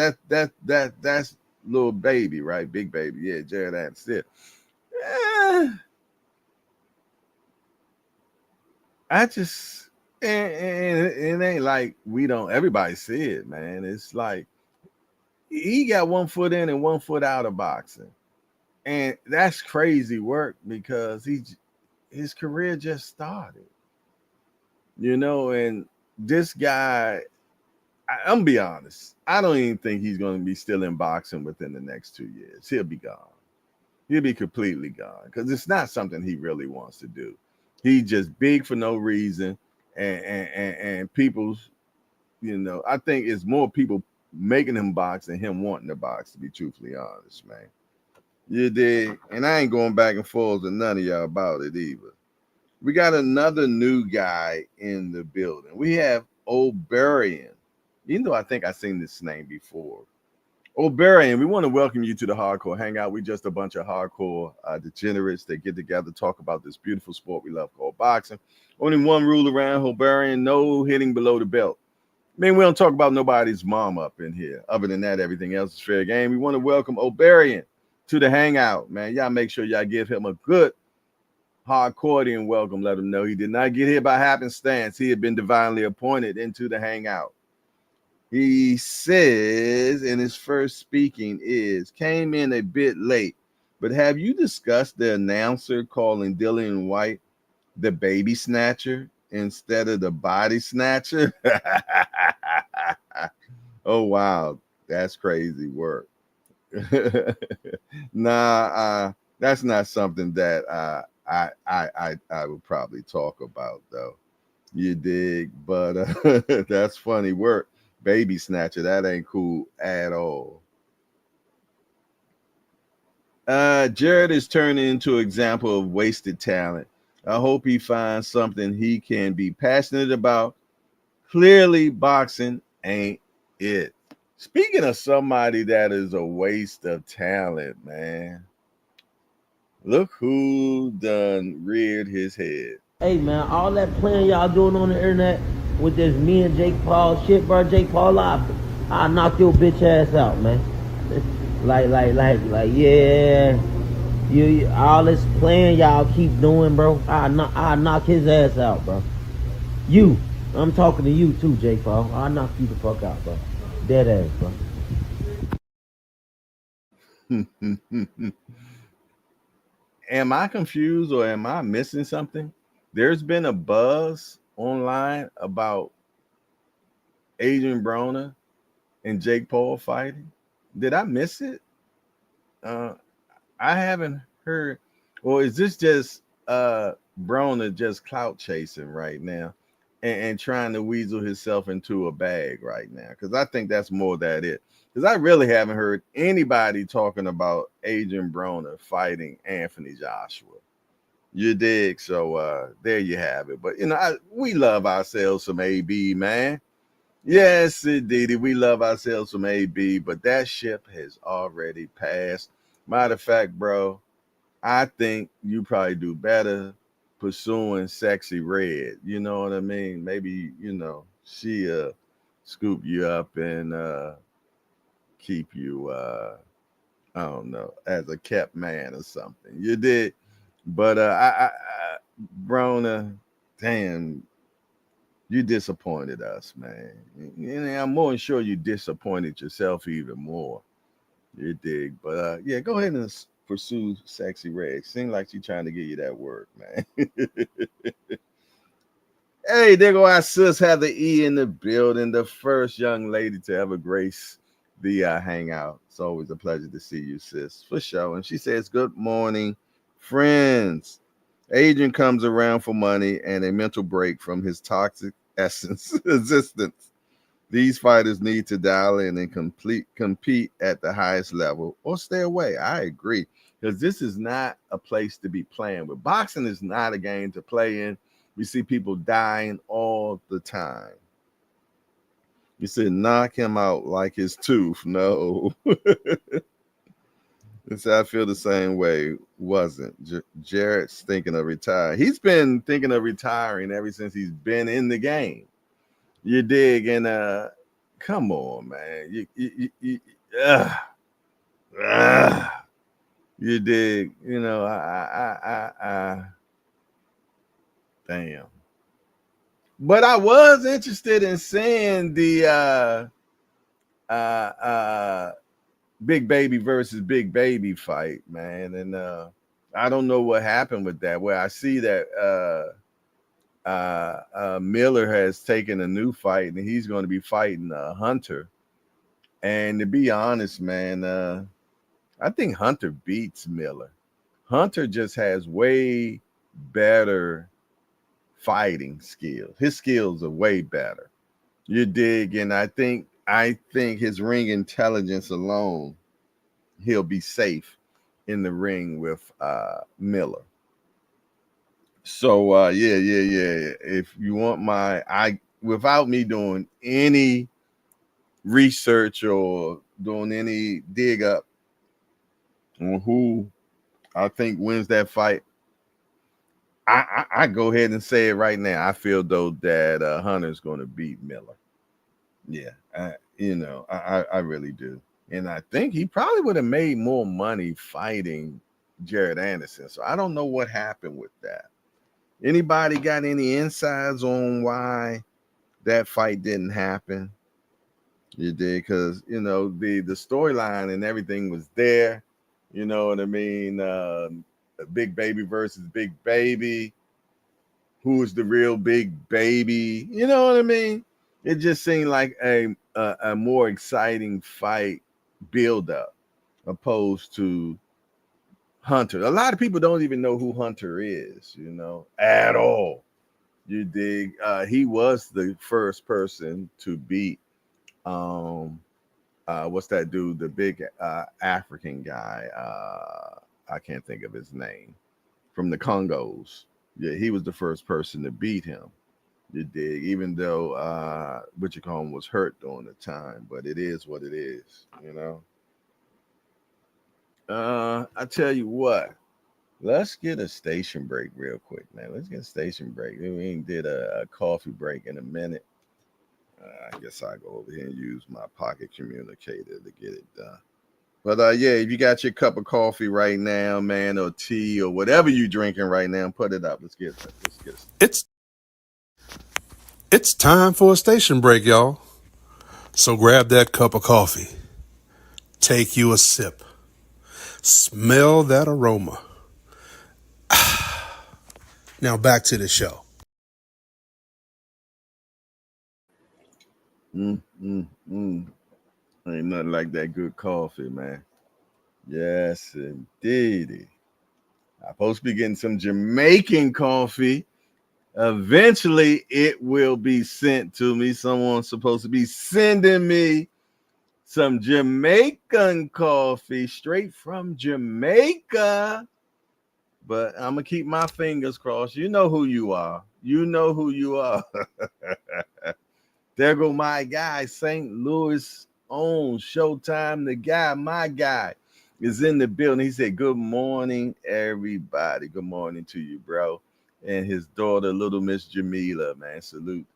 little baby, right? Big baby, yeah. Jared Anderson. I just and it ain't like we don't. Everybody see it, man. It's like he got 1 foot in and 1 foot out of boxing, and that's crazy work because his career just started, And this guy, I'm gonna be honest. I don't even think he's gonna be still in boxing within the next 2 years. He'll be gone. He'll be completely gone because it's not something he really wants to do. He's just big for no reason, and people's, I think it's more people making him box and him wanting to box, to be truthfully honest, man. You dig? And I ain't going back and forth with none of y'all about it either. We got another new guy in the building. We have Oberian. Even though I think I've seen this name before. Oberian, we want to welcome you to the Hardcore Hangout. We just a bunch of hardcore degenerates that get together, talk about this beautiful sport we love called boxing. Only one rule around Oberian: no hitting below the belt. I mean, we don't talk about nobody's mom up in here. Other than that, everything else is fair game. We want to welcome Oberian to the Hangout, man. Y'all make sure y'all give him a good hardcore welcome. Let him know he did not get here by happenstance. He had been divinely appointed into the Hangout. He says in his first speaking came in a bit late, but have you discussed the announcer calling DILLIAN WHYTE the baby snatcher instead of the body snatcher? Oh, wow. That's crazy work. Nah, that's not something that I would probably talk about, though. You dig? But that's funny work. Baby snatcher, that ain't cool at all. Jared is turning into an example of wasted talent. I hope he finds something he can be passionate about. Clearly, boxing ain't it. Speaking of somebody that is a waste of talent, man, look who done reared his head. Hey man, all that playing y'all doing on the internet with this me and Jake Paul shit, bro. Jake Paul, I'll knock your bitch ass out, man. like, yeah. You all this playing y'all keep doing, bro. I'll knock his ass out, bro. You, I'm talking to you too, Jake Paul. I'll knock you the fuck out, bro. Dead ass, bro. Am I confused or am I missing something? There's been a buzz online about Adrian Broner and Jake Paul fighting. Did I miss it? I haven't heard. Or is this just Broner just clout chasing right now and trying to weasel himself into a bag right now? Because I think that's more that it. Because I really haven't heard anybody talking about Adrian Broner fighting Anthony Joshua. You dig? So there you have it. But, you know, we love ourselves some AB, man. Yes, indeed. We love ourselves some AB, but that ship has already passed. Matter of fact, bro, I think you probably do better pursuing Sexy Red. You know what I mean? Maybe, you know, she scoop you up and keep you, I don't know, as a kept man or something. You did. But Broner, damn, you disappointed us, man. And I'm more than sure you disappointed yourself even more. You dig. But yeah, go ahead and pursue Sexy Red. Seems like she's trying to get you that work, man. Hey, there go our sis Heather E in the building, the first young lady to ever grace the hangout. It's always a pleasure to see you, sis, for sure. And she says, good morning, friends. Adrian comes around for money and a mental break from his toxic existence. These fighters need to dial in and compete at the highest level or stay away. I agree, because this is not a place to be playing with. Boxing is not a game to play in. We see people dying all the time. You said knock him out like his tooth. No. I feel the same way. Wasn't Jarrett's thinking of retiring? He's been thinking of retiring ever since he's been in the game. You dig? And come on, man. You dig? You know, damn. But I was interested in seeing the Big Baby versus Big Baby fight, man. And I don't know what happened with that. Where I see that Miller has taken a new fight and he's going to be fighting Hunter. And to be honest, man, I think Hunter beats Miller. Hunter just has way better fighting skills. His skills are way better. You dig? And I think I think his ring intelligence alone, he'll be safe in the ring with Miller. So yeah. If you want I without me doing any research or doing any dig up on who I think wins that fight, I go ahead and say it right now. I feel though that Hunter's going to beat Miller. Yeah, I really do, and I think he probably would have made more money fighting Jared Anderson. So I don't know what happened with that. Anybody got any insights on why that fight didn't happen? You did, because the storyline and everything was there. You know what I mean? Big Baby versus Big Baby. Who is the real Big Baby? You know what I mean? It just seemed like a more exciting fight build up opposed to Hunter. A lot of people don't even know who Hunter is, at all. You dig? He was the first person to beat what's that dude? The big African guy. I can't think of his name. From the Congos. Yeah, he was the first person to beat him. You dig? Even though was hurt during the time, but it is what it is, I tell you what, let's get a station break real quick, man. Let's get a station break. We ain't did a coffee break in a minute. I guess I'll go over here and use my pocket communicator to get it done. But yeah, if you got your cup of coffee right now, man, or tea or whatever you drinking right now, put it up. Let's get it. It's time for a station break, y'all. So grab that cup of coffee. Take you a sip. Smell that aroma. Now back to the show. Ain't nothing like that good coffee, man. Yes, indeed. I'm supposed to be getting some Jamaican coffee. Eventually, it will be sent to me. Someone's supposed to be sending me some Jamaican coffee straight from Jamaica. But I'm going to keep my fingers crossed. You know who you are. There go my guy, St. Louis own Showtime. The guy, my guy, is in the building. He said, good morning, everybody. Good morning to you, bro. And his daughter, little Miss Jamila, man. Salute.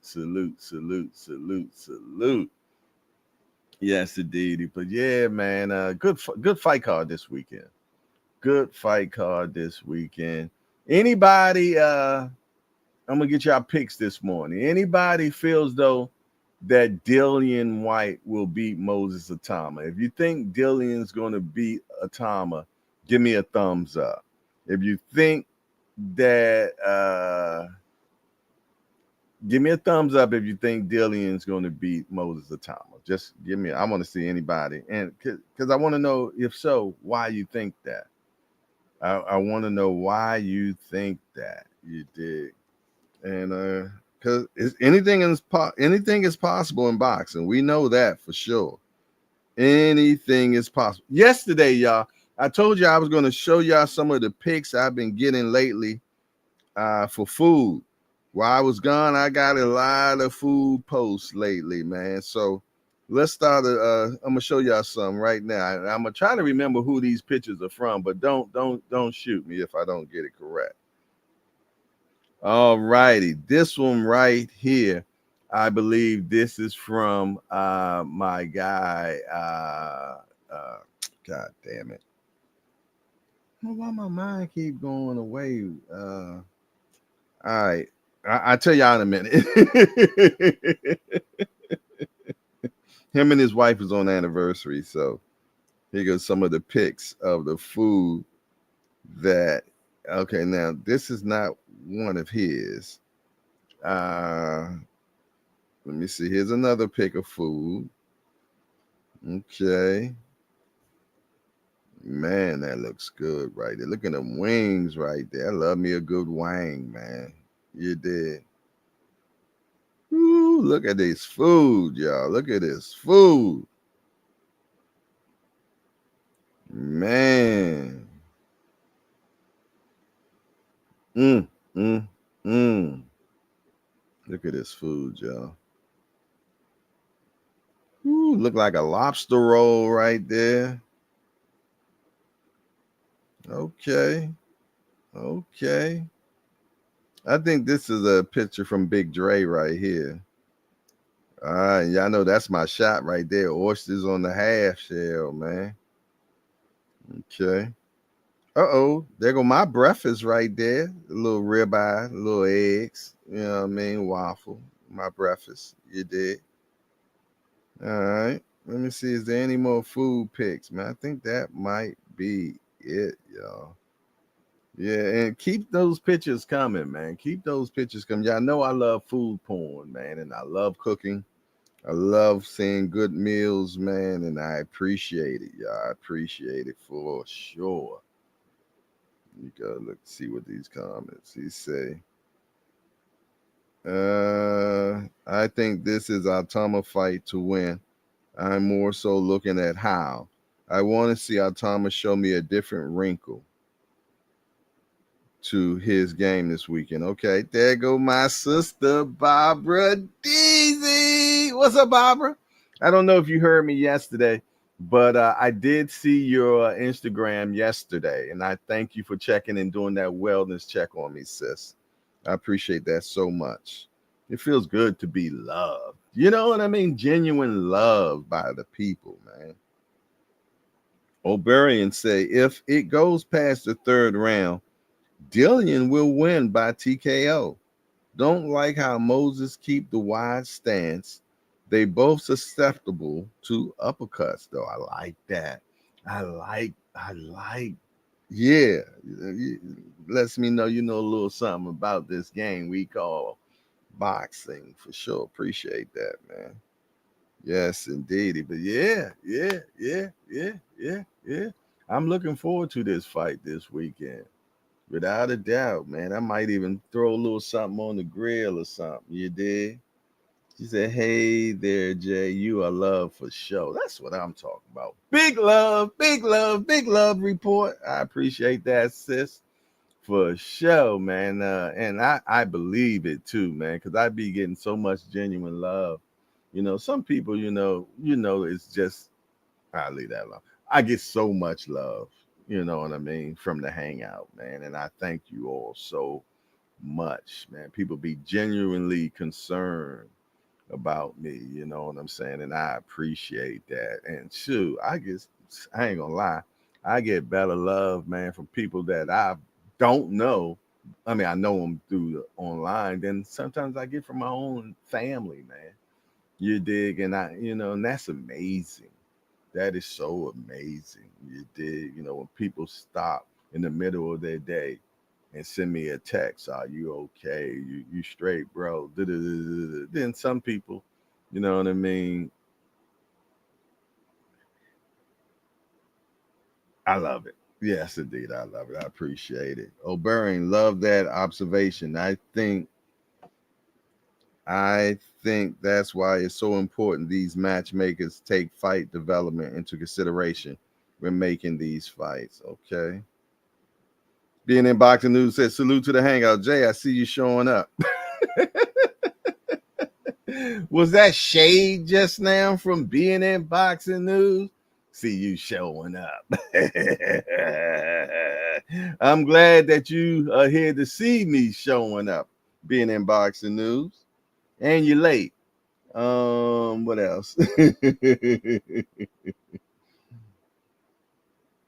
Yes, indeed. But yeah, man, good fight card this weekend. Anybody, I'm going to get y'all picks this morning. Anybody feels though that DILLIAN WHYTE will beat Moses ITAUMA? If you think DILLIAN's going to beat ITAUMA, give me a thumbs up. If you think that, give me a thumbs up if you think DILLIAN's going to beat Moses ITAUMA. Just give me, I want to see anybody. And because I want to know, if so, why you think that. I want to know why you think that. You dig. And because anything is possible in boxing. We know that for sure. Anything is possible. Yesterday, y'all, I told you I was going to show y'all some of the picks I've been getting lately for food. While I was gone, I got a lot of food posts lately, man. So let's start. I'm gonna show y'all some right now. I'm gonna try to remember who these pictures are from, but don't shoot me if I don't get it correct. All righty, this one right here, I believe this is from my guy. God damn it! Why my mind keep going away? All right, I'll tell y'all in a minute. Him and his wife is on anniversary, so here goes some of the pics of the food that. Okay, now this is not one of his. Let me see. Here's another pic of food. Okay. Man, that looks good right there. Look at them wings right there. I love me a good wang, man. You did. Ooh, Ooh, look at this food, y'all. Look at this food. Man. Mm, mm, mm. Look at this food, y'all. Ooh, look like a lobster roll right there. Okay. Okay. I think this is a picture from Big Dre right here. All right, y'all know that's my shot right there. Oysters on the half shell, man. Okay. Uh-oh, there go my breakfast right there. A little ribeye, a little eggs, you know what I mean? Waffle. My breakfast. You did. All right. Let me see. Is there any more food pics, man? I think that might be it, y'all. Yeah, and keep those pictures coming, man. Keep those pictures coming. Y'all know I love food porn, man, and I love cooking. I love seeing good meals, man, and I appreciate it, y'all. I appreciate it for sure. You gotta look see what these comments he say. I think this is ITAUMA fight to win. I'm more so looking at how. I want to see ITAUMA show me a different wrinkle to his game this weekend. Okay, there go my sister Barbara Deasy. What's up, Barbara? I don't know if you heard me yesterday, but I did see your Instagram yesterday, and I thank you for checking and doing that wellness check on me, sis. I appreciate that so much. It feels good to be loved. You know what I mean? Genuine love by the people, man. O'Brien say, if it goes past the third round, DILLIAN will win by TKO. Don't like how Moses keep the wide stance. They both susceptible to uppercuts, though. I like that. I like. Yeah. Lets me know you know a little something about this game we call boxing for sure. Appreciate that, man. Yes, indeed. But yeah. I'm looking forward to this fight this weekend. Without a doubt, man. I might even throw a little something on the grill or something. You did? She said, hey there, Jay. You are love for sure. That's what I'm talking about. Big love, big love, big love report. I appreciate that, sis. For sure, man. And I believe it too, man, because I be getting so much genuine love. You know, some people, it's just, I'll leave that alone. I get so much love, you know what I mean, from the hangout, man. And I thank you all so much, man. People be genuinely concerned about me, you know what I'm saying? And I appreciate that. And shoot, I ain't gonna lie, I get better love, man, from people that I don't know. I mean, I know them through the online, then sometimes I get from my own family, man. You dig? And and that's amazing. That is so amazing. You dig? You know, when people stop in the middle of their day and send me a text, are you okay? You straight, bro? Da-da-da-da-da. Then some people, you know what I mean? I love it. Yes, indeed. I love it. I appreciate it. O'Brien, love that observation. I think that's why it's so important these matchmakers take fight development into consideration when making these fights. Okay. Being in Boxing News says, salute to the hangout. Jay, I see you showing up. Was that shade just now from being in Boxing News? See you showing up. I'm glad that you are here to see me showing up, being in Boxing News. And you're late. What else?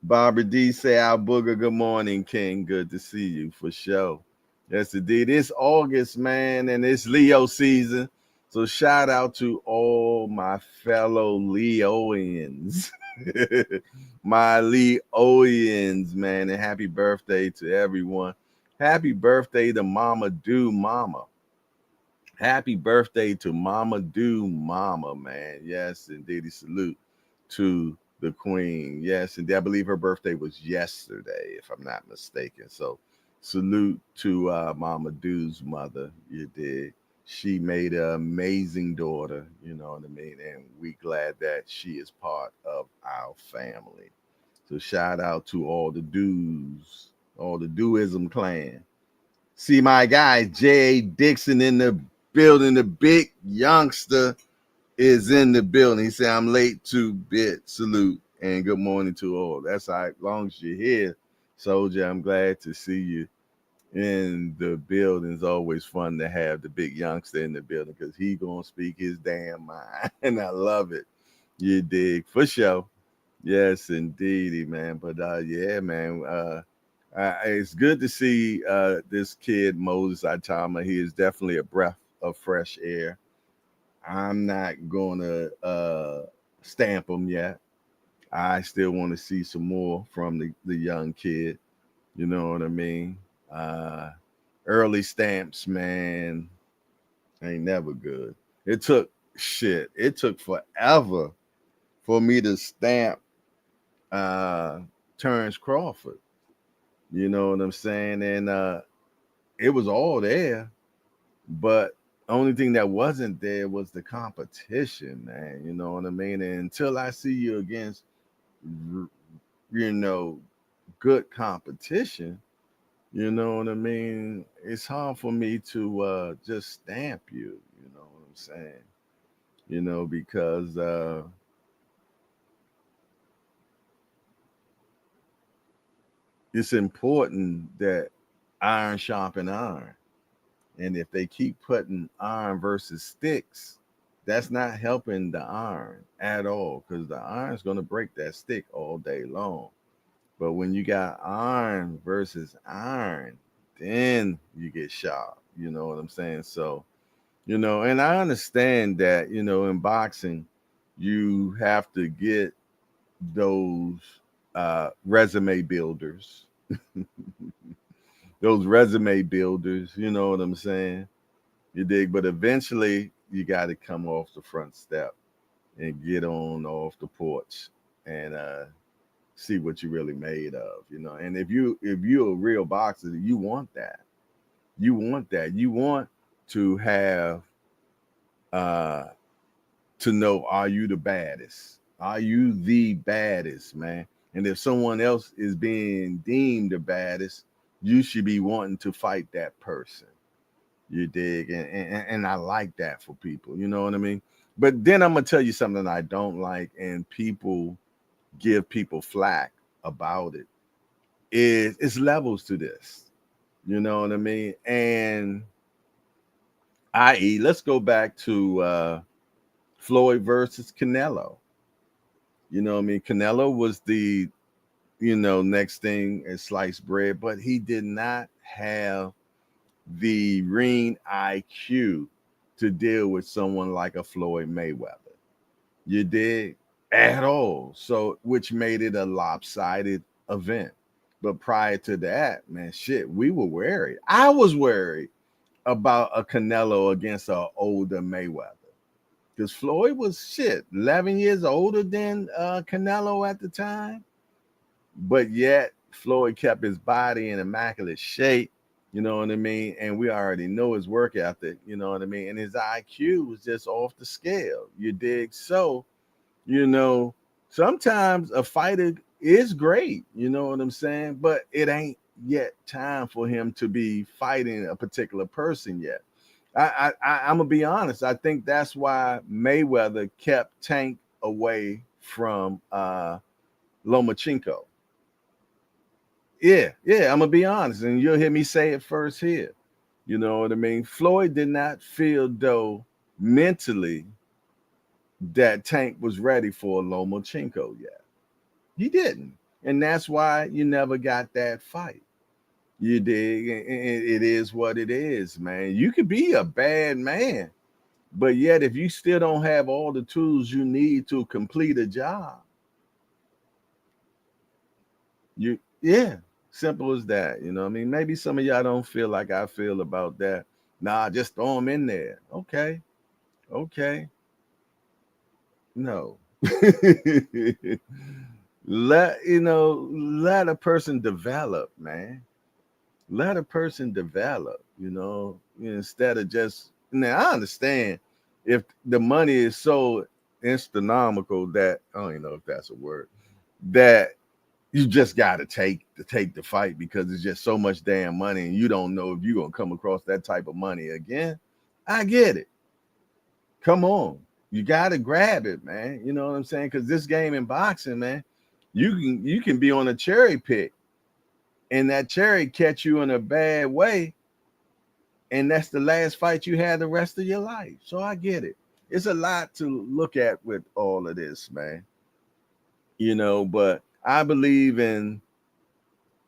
Barbara D say, Al Booger, good morning, King. Good to see you for sure. Yes, indeed. It's August, man, and it's Leo season. So shout out to all my fellow Leoians. My Leoians, man, and happy birthday to everyone. Happy birthday to Mama Do Mama. Happy birthday to Mama Do Mama, man. Yes, indeed. Salute to the Queen. Yes, and I believe her birthday was yesterday, if I'm not mistaken. So salute to Mama Do's mother. You did. She made an amazing daughter, you know what I mean? And we glad that she is part of our family. So shout out to all the dudes, all the Duism clan. See my guy Jay Dixon in the building. The big youngster is in the building. He said, I'm late to bid. Salute and good morning to all. That's all right. As long as you're here, soldier, I'm glad to see you in the building. It's always fun to have the big youngster in the building because he gonna speak his damn mind. And I love it. You dig? For sure. Yes, indeedy, man. But yeah, man. It's good to see this kid, Moses ITAUMA. He is definitely a breath of fresh air. I'm not gonna stamp him yet. I still want to see some more from the young kid. You know what I mean? Early stamps, man, ain't never good. It took It took forever for me to stamp Terrence Crawford. You know what I'm saying? And it was all there, but only thing that wasn't there was the competition, man. You know what I mean? And until I see you against, you know, good competition, you know what I mean? It's hard for me to just stamp you, you know what I'm saying? You know, because it's important that iron sharpen iron. And if they keep putting iron versus sticks, that's not helping the iron at all because the iron's going to break that stick all day long. But when you got iron versus iron, then you get sharp. You know what I'm saying? So, you know, and I understand that, you know, in boxing, you have to get those resume builders, those resume builders, you know what I'm saying? You dig? But eventually you got to come off the front step and get on off the porch and see what you're really made of, you know. And if you're a real boxer, you want that. You want that. You want to have to know, are you the baddest? Are you the baddest, man? And if someone else is being deemed the baddest, you should be wanting to fight that person. You dig? And I like that for people, you know what I mean? But then I'm gonna tell you something I don't like, and people give people flack about it. It's levels to this. You know what I mean? And i.e., let's go back to Floyd versus Canelo. You know what I mean? Canelo was the, you know, next thing as sliced bread, but he did not have the ring IQ to deal with someone like a Floyd Mayweather. You did at all. So, which made it a lopsided event. But prior to that, man, shit, we were worried. I was worried about a Canelo against an older Mayweather. Because Floyd was 11 years older than Canelo at the time. But yet, Floyd kept his body in immaculate shape. You know what I mean? And we already know his work ethic, you know what I mean? And his IQ was just off the scale. You dig? So, you know, sometimes a fighter is great, you know what I'm saying? But it ain't yet time for him to be fighting a particular person yet. I'm gonna be honest. I think that's why Mayweather kept Tank away from Lomachenko. Yeah, I'm gonna be honest, and you'll hear me say it first here. You know what I mean? Floyd did not feel though mentally that Tank was ready for Lomachenko yet. He didn't, and that's why you never got that fight. You dig? It is what it is, man. You could be a bad man, but yet if you still don't have all the tools you need to complete a job, simple as that. You know what I mean? Maybe some of y'all don't feel like I feel about that. Nah, just throw them in there. Okay. No. Let a person develop, man. Let a person develop, instead of just now I understand if the money is so astronomical that I don't even know if that's a word, that you just got to take the fight because it's just so much damn money and you don't know if you're gonna come across that type of money again. I get it. Come on, you got to grab it, man. You know what I'm saying? Because this game in boxing, man, you can be on a cherry pick, and that cherry catch you in a bad way, and that's the last fight you had the rest of your life. So I get it. It's a lot to look at with all of this, man. You know, but I believe in.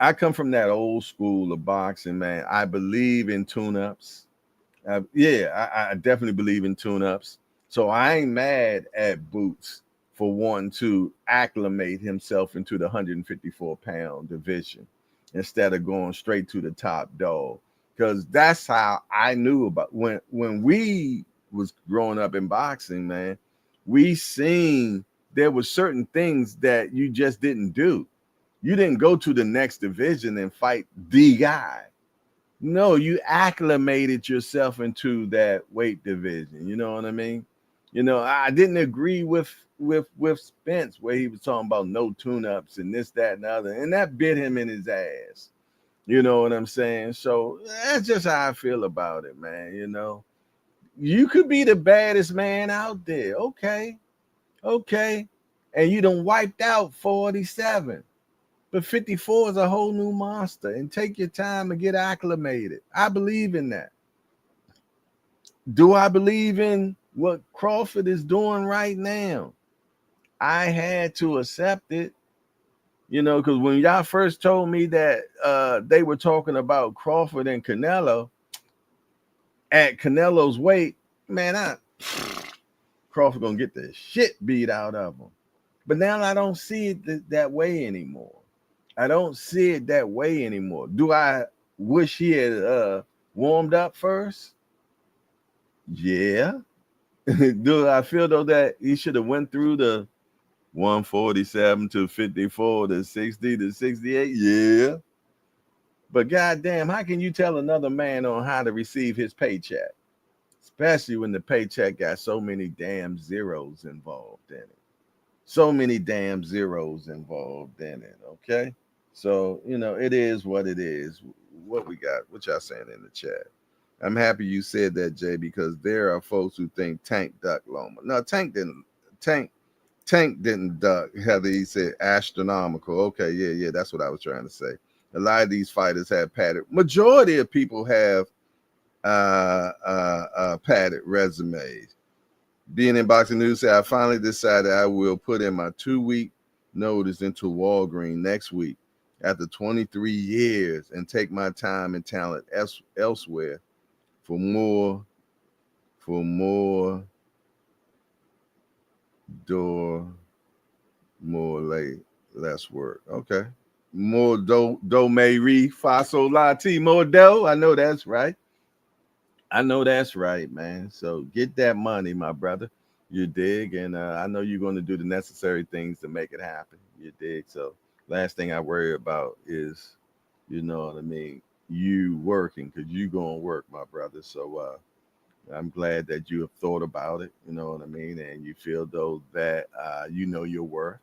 I come from that old school of boxing, man. I believe in tune-ups. I definitely believe in tune-ups. So I ain't mad at Boots for wanting to acclimate himself into the 154-pound division instead of going straight to the top dog. Because that's how I knew about when we was growing up in boxing, man. We seen there were certain things that you just didn't do. You didn't go to the next division and fight the guy. No, you acclimated yourself into that weight division. You know what I mean? You know, I didn't agree with Spence where he was talking about no tune-ups and this, that, and the other, and that bit him in his ass. You know what I'm saying? So that's just how I feel about it, man. You know, you could be the baddest man out there, okay, and you done wiped out 47. But 54 is a whole new monster, and take your time to get acclimated. I believe in that. Do I believe in what Crawford is doing right now? I had to accept it, you know, because when y'all first told me that they were talking about Crawford and Canelo at Canelo's weight, man, Crawford gonna get the shit beat out of him. But now I don't see it that way anymore. I don't see it that way anymore. Do I wish he had warmed up first? Yeah. Do I feel though that he should have went through the 147 to 54 to 60 to 68? Yeah. But goddamn, how can you tell another man on how to receive his paycheck? Especially when the paycheck got so many damn zeros involved in it. So many damn zeros involved in it, okay? So, you know, it is what it is. What we got? What y'all saying in the chat? I'm happy you said that, Jay, because there are folks who think Tank ducked Loma. No, Tank didn't duck. Heather, he said astronomical. Okay, yeah, that's what I was trying to say. A lot of these fighters have padded. Majority of people have padded resumes. Being in Boxing News said, I finally decided I will put in my 2-week notice into Walgreens next week after 23 years and take my time and talent elsewhere for more door, more late, less work. Okay. More do Mary, Faso Lati, more dough. I know that's right. Man. So get that money, my brother. You dig? And I know you're going to do the necessary things to make it happen. You dig? So last thing I worry about is, you know what I mean, you working, because you going to work, my brother. So I'm glad that you have thought about it, you know what I mean, and you feel though that you know your worth,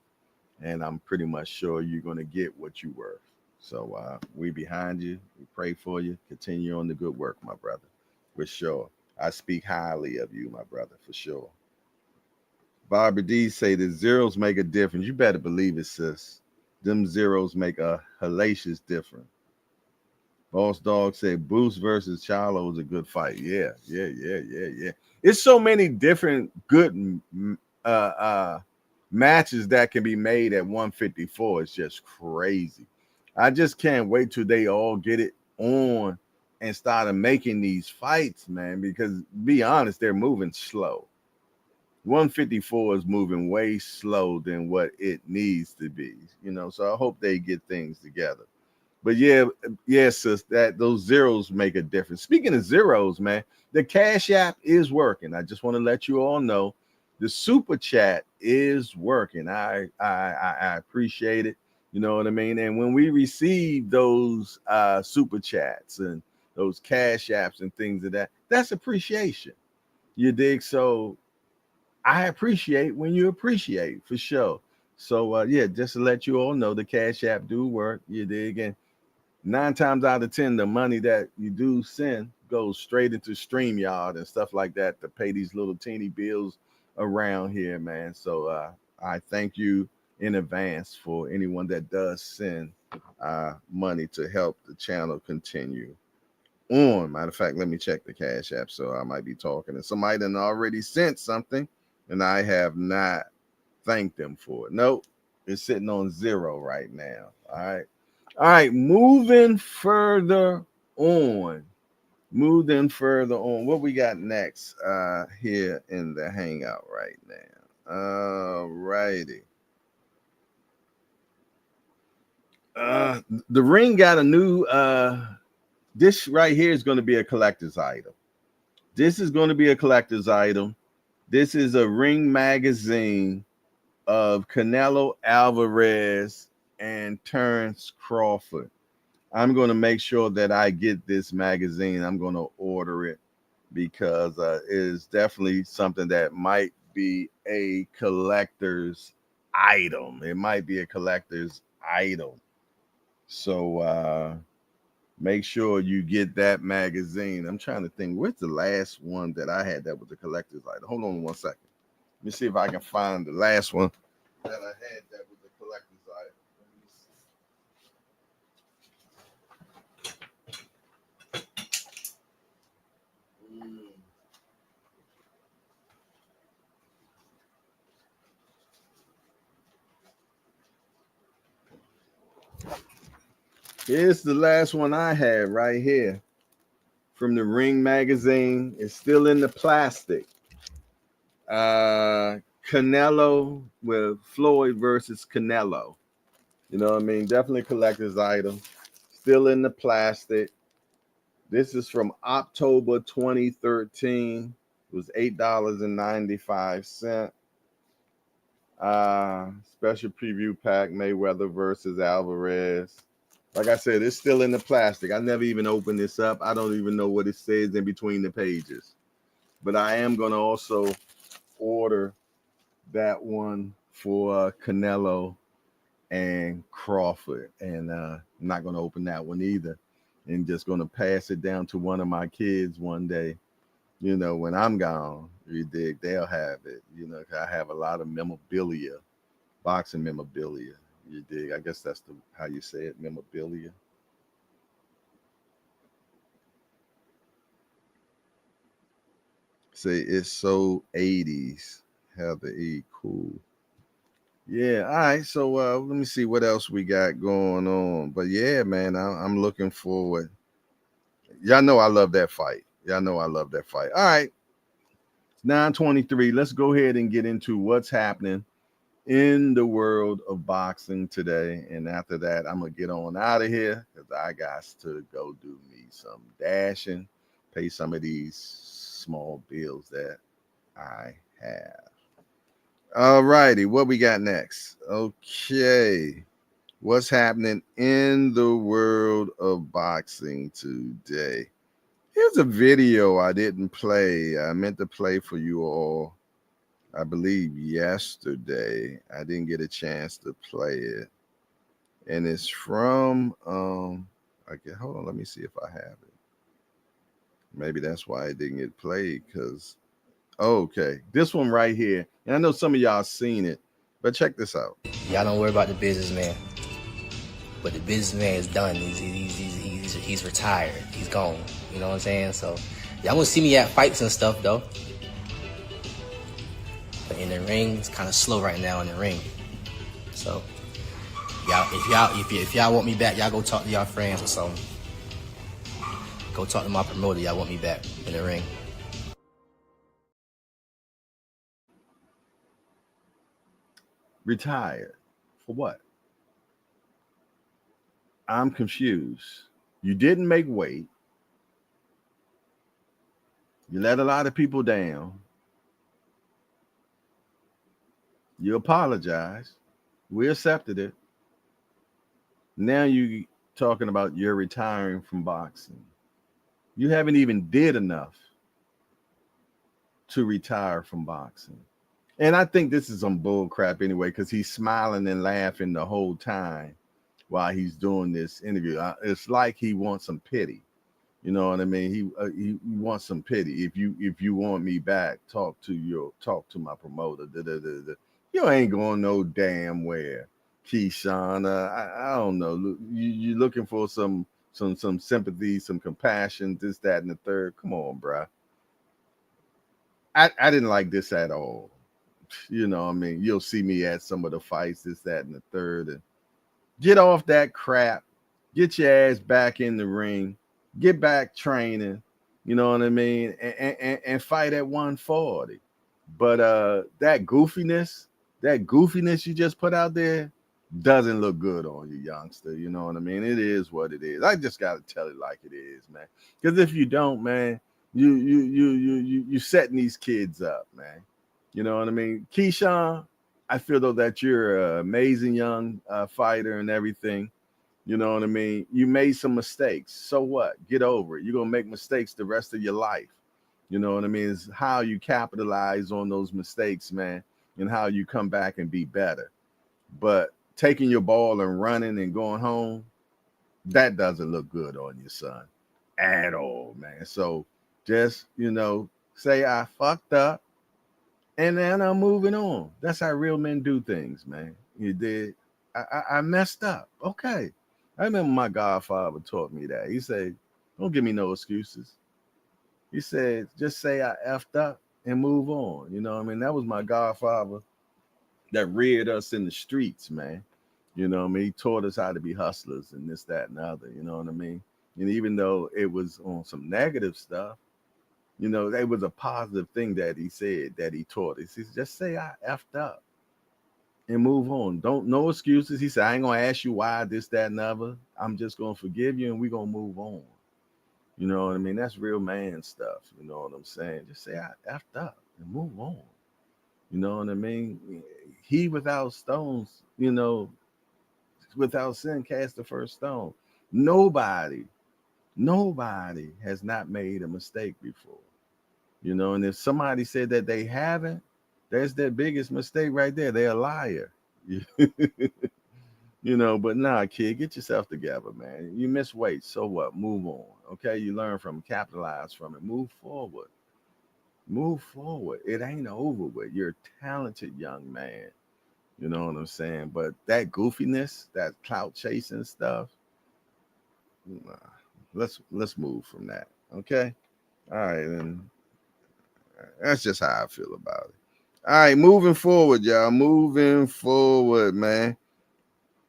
and I'm pretty much sure you're going to get what you're worth. So we behind you. We pray for you. Continue on the good work, my brother, for sure. I speak highly of you, my brother, for sure. Barbara D say the zeros make a difference. You better believe it, sis. Them zeros make a hellacious difference. Boss Dog said Boost versus Charlo is a good fight. Yeah. It's so many different good matches that can be made at 154. It's just crazy. I just can't wait till they all get it on and started making these fights, man, because be honest, they're moving slow. 154 is moving way slow than what it needs to be, you know, so I hope they get things together. But yeah, sis, that those zeros make a difference. Speaking of zeros, man, the Cash App is working. I just want to let you all know the super chat is working. I appreciate it. You know what I mean? And when we receive those super chats and those cash apps and things of that. That's appreciation. You dig? So I appreciate when you appreciate for sure. So yeah, just to let you all know, the cash app do work. You dig? And 9 times out of 10, the money that you do send goes straight into StreamYard and stuff like that to pay these little teeny bills around here, man. So I thank you in advance for anyone that does send money to help the channel continue on. Matter of fact, let me check the Cash App. So I might be talking and somebody done already sent something and I have not thanked them for it. Nope, it's sitting on 0 right now. All right. All right, moving further on. Moving further on. What we got next here in the hangout right now? All righty. The ring got a new this right here is going to be a collector's item. This is going to be a collector's item. This is a ring magazine of Canelo Alvarez and Terrence Crawford. I'm going to make sure that I get this magazine. I'm going to order it because it is definitely something that might be a collector's item. It might be a collector's item. So make sure you get that magazine. I'm trying to think, where's the last one that I had that was a collector's item? Hold on 1 second. Let me see if I can find the last one that I had that was a collector's item. Here's the last one I had right here from the Ring magazine. It's still in the plastic. Canelo with Floyd versus Canelo. You know what I mean? Definitely a collector's item. Still in the plastic. This is from October 2013. It was $8.95. Special preview pack, Mayweather versus Alvarez. Like I said, it's still in the plastic. I never even opened this up. I don't even know what it says in between the pages. But I am going to also order that one for Canelo and Crawford. And I'm not going to open that one either. And just going to pass it down to one of my kids one day. You know, when I'm gone, you dig, they'll have it. You know, I have a lot of memorabilia, boxing memorabilia. You dig? I guess that's how you say it, memorabilia. Say it's so 80s. Heather E. Cool. Yeah, all right. So let me see what else we got going on. But yeah, man, I'm looking forward. Y'all know I love that fight. Y'all know I love that fight. All right. It's 9:23. Let's go ahead and get into what's happening in the world of boxing today. And after that, I'm going to get on out of here because I got to go do me some dashing, pay some of these small bills that I have. All righty, what we got next? Okay, what's happening in the world of boxing today? Here's a video I didn't play. I meant to play for you all, I believe, yesterday. I didn't get a chance to play it. And it's from, okay, hold on, let me see if I have it. Maybe that's why it didn't get played, because, okay, this one right here. And I know some of y'all seen it, but check this out. Y'all don't worry about the businessman. But the businessman is done. He's retired. He's gone. You know what I'm saying? So y'all gonna see me at fights and stuff though. But in the ring, it's kind of slow right now in the ring. So y'all, if y'all want me back, y'all go talk to y'all friends or something. Go talk to my promoter. Y'all want me back in the ring. Retired for what? I'm confused. You didn't make weight. You let a lot of people down. You apologized. We accepted it. Now you talking about you're retiring from boxing. You haven't even did enough to retire from boxing. And I think this is some bull crap anyway, because he's smiling and laughing the whole time while he's doing this interview. It's like he wants some pity. You know what I mean? He wants some pity. If you want me back, talk to my promoter. Da, da, da, da. You ain't going no damn where, Keyshawn. I don't know. You looking for some sympathy, some compassion, this, that, and the third. Come on, bruh. I didn't like this at all. You know, I mean, you'll see me at some of the fights, this, that, and the third, and get off that crap. Get your ass back in the ring. Get back training. You know what I mean? And fight at 140. But that goofiness you just put out there doesn't look good on you, youngster. You know what I mean? It is what it is. I just gotta tell it like it is, man. Because if you don't, man, you setting these kids up, man. You know what I mean? Keyshawn, I feel though that you're an amazing young fighter and everything. You know what I mean? You made some mistakes. So what? Get over it. You're going to make mistakes the rest of your life. You know what I mean? It's how you capitalize on those mistakes, man, and how you come back and be better. But taking your ball and running and going home, that doesn't look good on you, son, at all, man. So just, say I fucked up. And then I'm moving on. That's how real men do things, man. You did. I messed up. Okay. I remember my godfather taught me that. He said, don't give me no excuses. He said, just say I effed up and move on. You know what I mean? That was my godfather that reared us in the streets, man. You know what I mean? He taught us how to be hustlers and this, that, and the other. You know what I mean? And even though it was on some negative stuff, that was a positive thing that he said, that he taught us. He said, just say I effed up and move on. No excuses. He said, I ain't gonna ask you why, this, that, and the other. I'm just gonna forgive you and we're gonna move on. You know what I mean? That's real man stuff. You know what I'm saying? Just say I effed up and move on. You know what I mean? He without stones, without sin cast the first stone. Nobody has not made a mistake before. And if somebody said that they haven't, that's their biggest mistake right there. They're a liar. But nah, kid, get yourself together, man. You miss weight, so what? Move on. Okay, you learn from it, capitalize from it, move forward. It ain't over with. You're a talented young man. You know what I'm saying? But that goofiness, that clout chasing stuff, nah, let's move from that. Okay. All right, and that's just how I feel about it. All right, moving forward, y'all. Moving forward, man.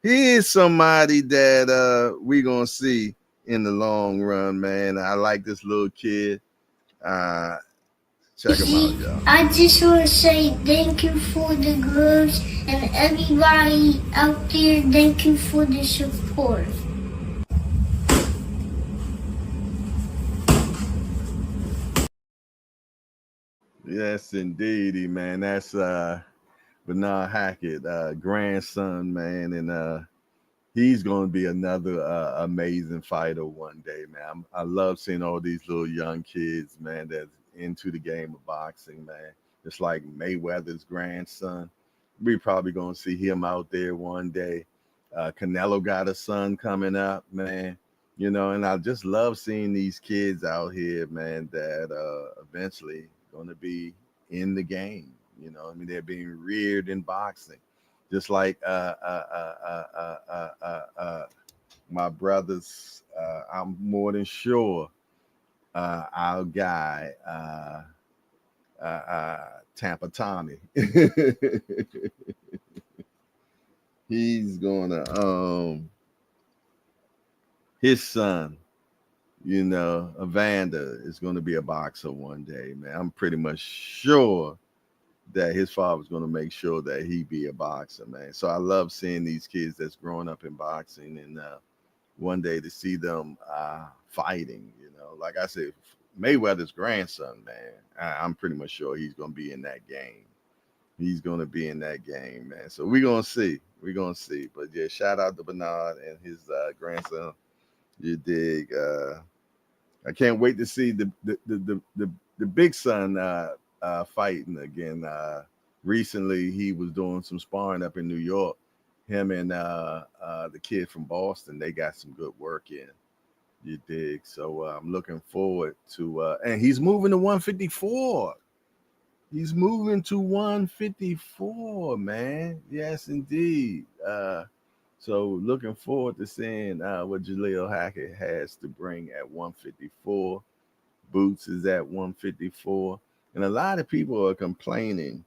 Here's somebody that we gonna see in the long run, man. I like this little kid. Check him out, y'all. I just want to say thank you for the girls and everybody out there. Thank you for the support. Yes, indeedy, man. That's Bernard Hackett, grandson, man, and he's going to be another amazing fighter one day, man. I love seeing all these little young kids, man, that's into the game of boxing, man. Just like Mayweather's grandson. We probably going to see him out there one day. Canelo got a son coming up, man. And I just love seeing these kids out here, man, that eventually going to be in the game. I mean, they're being reared in boxing. Just like my brothers, I'm more than sure our guy, Tampa Tommy, he's gonna his son, Evander is gonna be a boxer one day, man. I'm pretty much sure that his father's going to make sure that he be a boxer, man. So I love seeing these kids that's growing up in boxing, and one day to see them fighting, like I said, Mayweather's grandson, man, I'm pretty much sure he's going to be in that game. He's going to be in that game, man. So we're going to see. But yeah, shout out to Bernard and his grandson. You dig? I can't wait to see the big son fighting again. Recently, he was doing some sparring up in New York. Him and the kid from Boston, they got some good work in. You dig? So I'm looking forward to, and he's moving to 154. He's moving to 154, man. Yes, indeed. So looking forward to seeing what Jaleel Hackett has to bring at 154. Boots is at 154. And a lot of people are complaining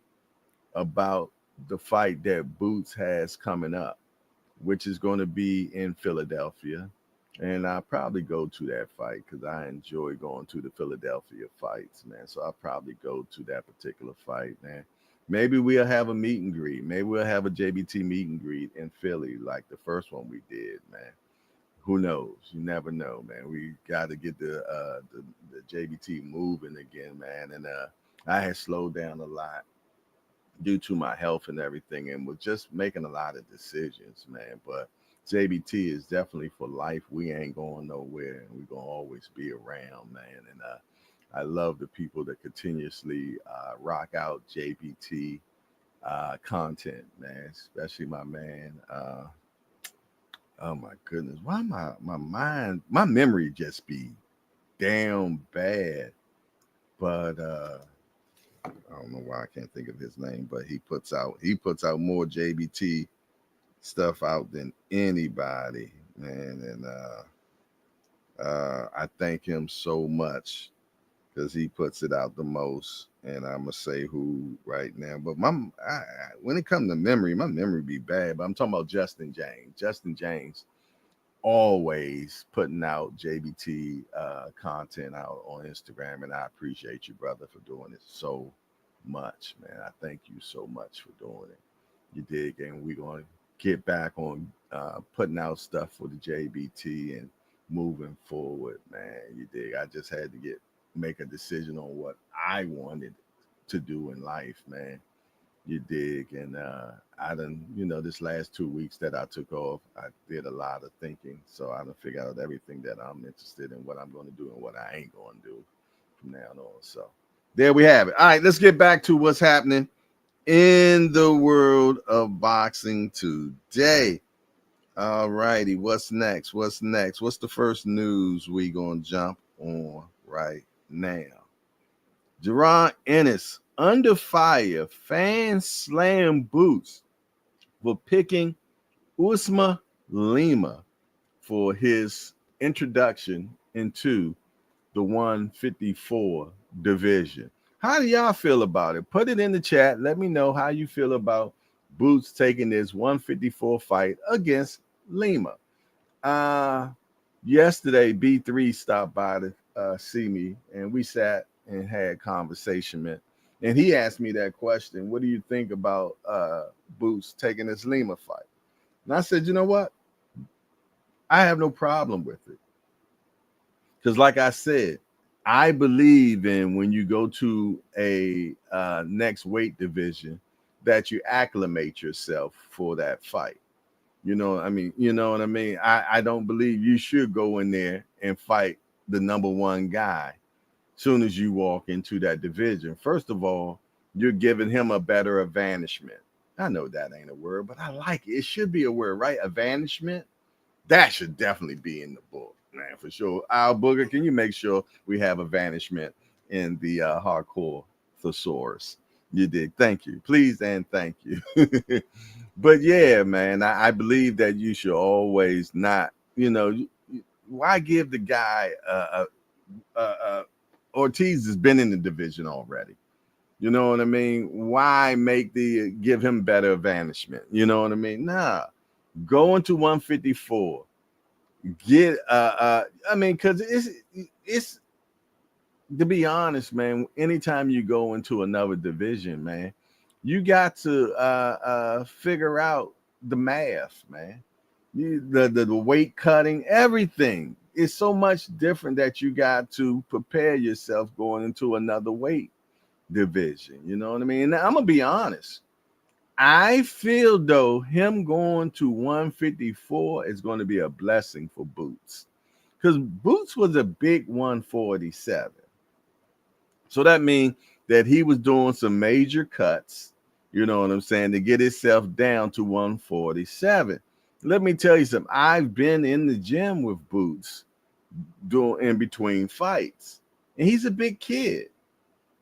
about the fight that Boots has coming up, which is going to be in Philadelphia. And I'll probably go to that fight because I enjoy going to the Philadelphia fights, man. So I'll probably go to that particular fight, man. Maybe we'll have a meet and greet. Maybe we'll have a JBT meet and greet in Philly like the first one we did, man. Who knows? You never know, man. We got to get the JBT moving again, man. And I had slowed down a lot due to my health and everything, and was just making a lot of decisions, man. But JBT is definitely for life. We ain't going nowhere, and we're gonna always be around, man. And I love the people that continuously rock out JBT content, man. Especially my man. Oh my goodness, why my memory just be damn bad. But I don't know why I can't think of his name, but he puts out more JBT stuff out than anybody, man. And I thank him so much because he puts it out the most. And I'm gonna say who right now, but when it comes to memory, my memory be bad. But I'm talking about Justin James. Justin James always putting out JBT content out on Instagram, and I appreciate you, brother, for doing it so much, man. I thank you so much for doing it. You dig? And we're going to get back on putting out stuff for the JBT and moving forward, man. You dig? I just had to make a decision on what I wanted to do in life, man. You dig? And I done, this last 2 weeks that I took off, I did a lot of thinking. So I done figured out everything that I'm interested in, what I'm going to do and what I ain't going to do from now on. So there we have it. All right, let's get back to what's happening in the world of boxing today. All righty, what's next? What's the first news we going to jump on right now? Jaron Ennis under fire. Fans slam Boots for picking Usma Lima for his introduction into the 154 division. How do y'all feel about it? Put it in the chat. Let me know how you feel about Boots taking this 154 fight against Lima. Yesterday, B3 stopped by to see me, and we sat and had conversation, man. And he asked me that question: what do you think about Boots taking this Lima fight? And I said, you know what? I have no problem with it. Because like I said, I believe in when you go to a next weight division that you acclimate yourself for that fight. You know what I mean? I don't believe you should go in there and fight the number one guy soon as you walk into that division. First of all, you're giving him a better advantagement. I know that ain't a word, but I like it. It should be a word, right? Advantagement. That should definitely be in the book, man, for sure. Al Booger, can you make sure we have advantagement in the hardcore thesaurus? You did. Thank you. Please and thank you. But yeah, man, I believe that you should always not, why give the guy Ortiz has been in the division already. You know what I mean? Why give him better advantagement? You know what I mean? Nah, go into 154. Get because it's to be honest, man. Anytime you go into another division, man, you got to figure out the math, man. The weight cutting, everything. It's so much different that you got to prepare yourself going into another weight division. You know what I mean? And I'm gonna be honest. I feel though him going to 154 is going to be a blessing for Boots, because Boots was a big 147. So that means that he was doing some major cuts, you know what I'm saying, to get himself down to 147. Let me tell you something. I've been in the gym with Boots doing in between fights, and he's a big kid.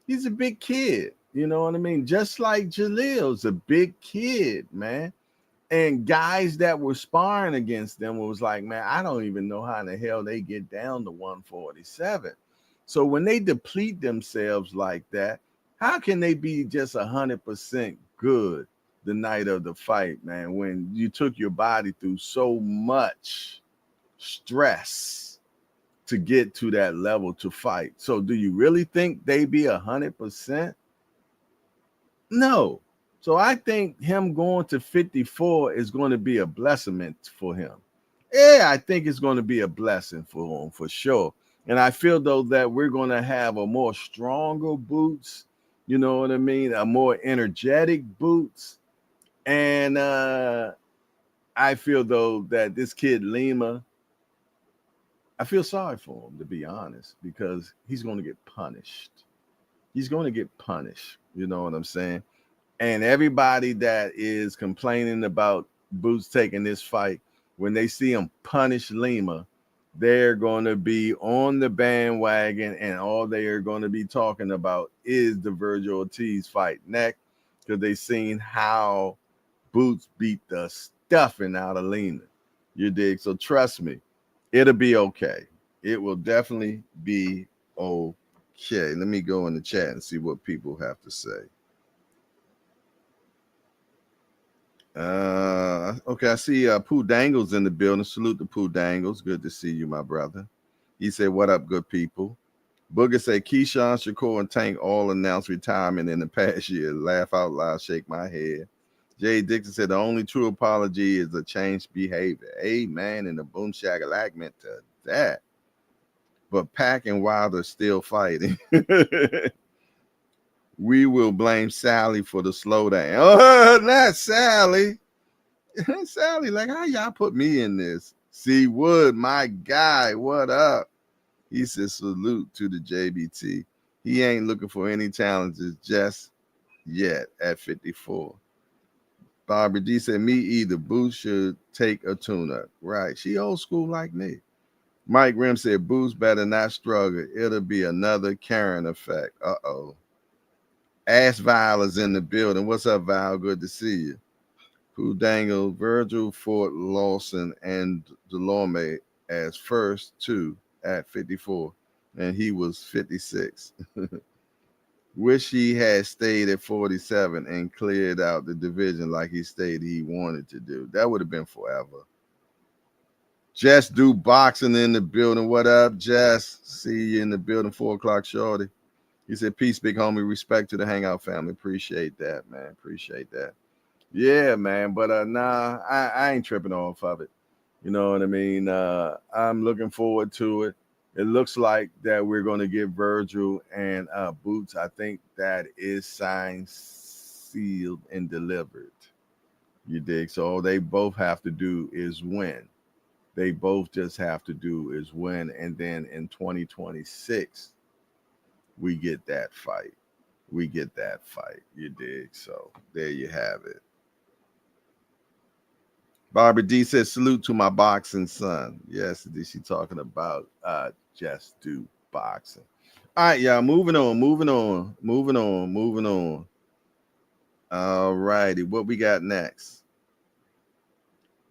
He's a big kid, you know what I mean? Just like Jalil's a big kid, man. And guys that were sparring against them was like, man, I don't even know how in the hell they get down to 147. So when they deplete themselves like that, how can they be just 100% good the night of the fight, man, when you took your body through so much stress to get to that level to fight? So do you really think they be 100%? No. So I think him going to 54 is going to be a blessing for him. Yeah, I think it's going to be a blessing for him for sure. And I feel though that we're going to have a more stronger Boots, you know what I mean? A more energetic Boots. And I feel though that this kid Lima, I feel sorry for him, to be honest, because he's going to get punished. He's going to get punished. You know what I'm saying? And everybody that is complaining about Boots taking this fight, when they see him punish Lima, they're going to be on the bandwagon, and all they are going to be talking about is the Virgil Ortiz fight next, because they seen how Boots beat the stuffing out of Lima. You dig? So trust me, it'll be okay. It will definitely be okay. Let me go in the chat and see what people have to say. Okay, I see Pooh Dangles in the building. Salute to Pooh Dangles. Good to see you, my brother. He said, what up, good people? Booger said, Keyshawn, Shakur, and Tank all announced retirement in the past year. Laugh out loud, shake my head. Jay Dixon said, the only true apology is a changed behavior. Amen. And the boom shakalak meant to that. But Pack and Wilder still fighting. We will blame Sally for the slowdown. Oh, not Sally. Sally, like, how y'all put me in this? C. Wood, my guy, what up? He says, salute to the JBT. He ain't looking for any challenges just yet at 54. Barbara D said, me either. Boots should take a tune-up. Right. She old school like me. Mike Grimm said, Boots better not struggle. It'll be another Karen effect. Uh-oh. Ash Val is in the building. What's up, Val? Good to see you. Who dangled Virgil, Fort Lawson, and Delorme as first two at 54, and he was 56. Wish he had stayed at 47 and cleared out the division like he stated he wanted to do. That would have been forever. Jess do boxing in the building. What up, Jess? See you in the building, 4 o'clock, shorty. He said, peace, big homie. Respect to the Hangout family. Appreciate that, man. Appreciate that. Yeah, man. But nah, I ain't tripping off of it. You know what I mean? I'm looking forward to it. It looks like that we're going to get Virgil and Boots. I think that is signed, sealed, and delivered. You dig? So all they both have to do is win. They both just have to do is win. And then in 2026, we get that fight. We get that fight. You dig? So there you have it. Barbara D says, salute to my boxing son. Yes, she talking about just do boxing. All right, y'all, moving on. All righty, what we got next?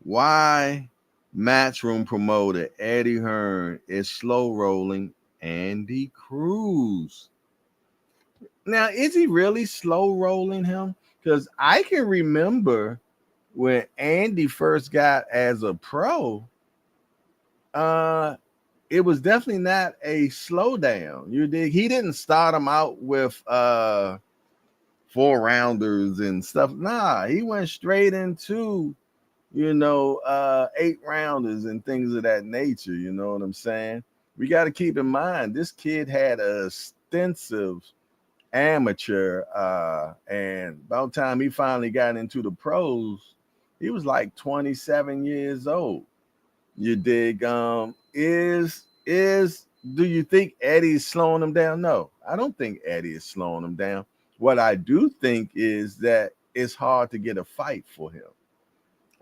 Why Matchroom promoter Eddie Hearn is slow rolling Andy Cruz. Now, is he really slow rolling him? Because I can remember when Andy first got as a pro, it was definitely not a slowdown. You dig? He didn't start him out with 4 rounders and stuff. Nah, he went straight into 8 rounders and things of that nature. You know what I'm saying? We got to keep in mind this kid had a extensive amateur, and by the time he finally got into the pros, he was like 27 years old. You dig? do you think Eddie is slowing him down? No, I don't think Eddie is slowing him down. What I do think is that it's hard to get a fight for him.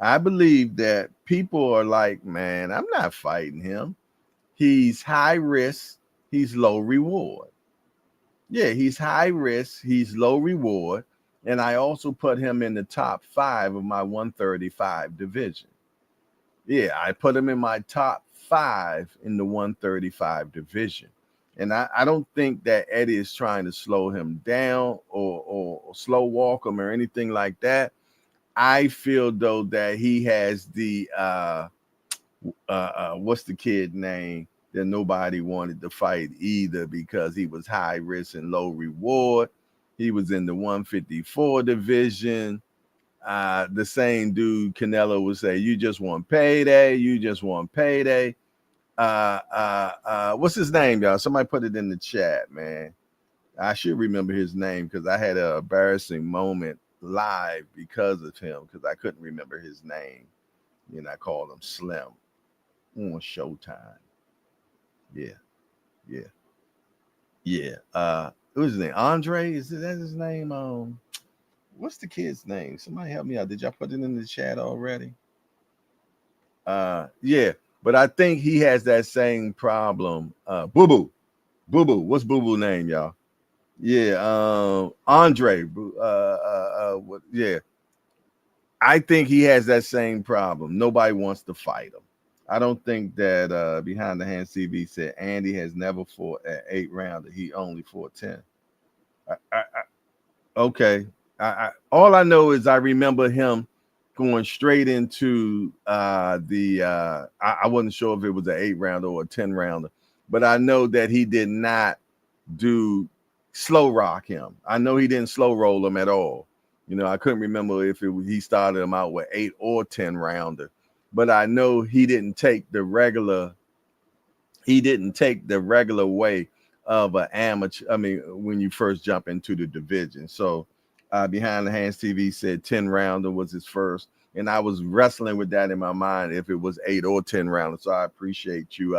I believe that people are like, man, I'm not fighting him. He's high risk, he's low reward. Yeah, he's high risk, he's low reward. And I also put him in the top 5 of my 135 division. Yeah, I put him in my top 5 in the 135 division. And I don't think that Eddie is trying to slow him down or slow walk him or anything like that. I feel though that he has the what's the kid name that nobody wanted to fight either because he was high risk and low reward. He was in the 154 division. The same dude Canelo would say, you just want payday, you just want payday. What's his name, y'all? Somebody put it in the chat, man. I should remember his name because I had an embarrassing moment live because of him because I couldn't remember his name. And I called him Slim on Showtime. Yeah. What was his name? Andre? Is that his name? What's the kid's name? Somebody help me out. Did y'all put it in the chat already? Yeah, but I think he has that same problem. Boo Boo. What's Boo Boo name, y'all? Yeah, Andre. What? Yeah, I think he has that same problem. Nobody wants to fight him. I don't think that Behind the Hands TV said Andy has never fought an 8-rounder. He only fought 10. Okay. All I know is I remember him going straight into I wasn't sure if it was an 8-rounder or a 10-rounder, but I know that he did not do slow rock him. I know he didn't slow roll him at all. I couldn't remember if he started him out with 8 or 10 rounder, but I know he didn't take the regular way of an amateur. I mean, when you first jump into the division. So Behind the Hands TV said 10 rounder was his first. And I was wrestling with that in my mind if it was 8 or 10 rounder. So I appreciate you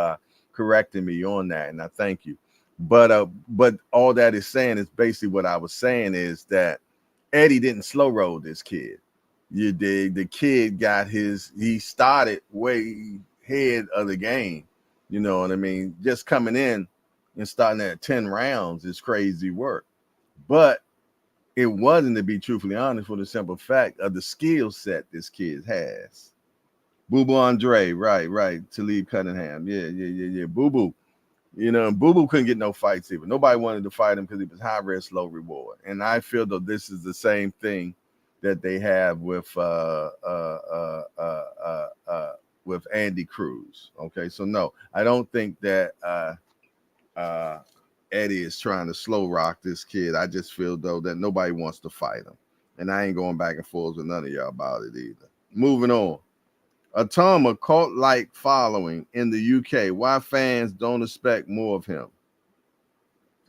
correcting me on that. And I thank you. But all that is saying is basically what I was saying is that Eddie didn't slow roll this kid. You dig? The kid he started way ahead of the game. You know what I mean? Just coming in and starting at 10 rounds is crazy work. But it wasn't, to be truthfully honest, for the simple fact of the skill set this kid has. Boo Boo Andre, right. Talib Cunningham. Yeah. Boo Boo. Boo Boo couldn't get no fights even. Nobody wanted to fight him because he was high risk, low reward. And I feel that this is the same thing that they have with Andy Cruz. Okay, so no, I don't think that Eddie is trying to slow rock this kid. I just feel though that nobody wants to fight him, and I ain't going back and forth with none of y'all about it either. Moving on. ITAUMA cult-like following in the UK. Why fans don't expect more of him?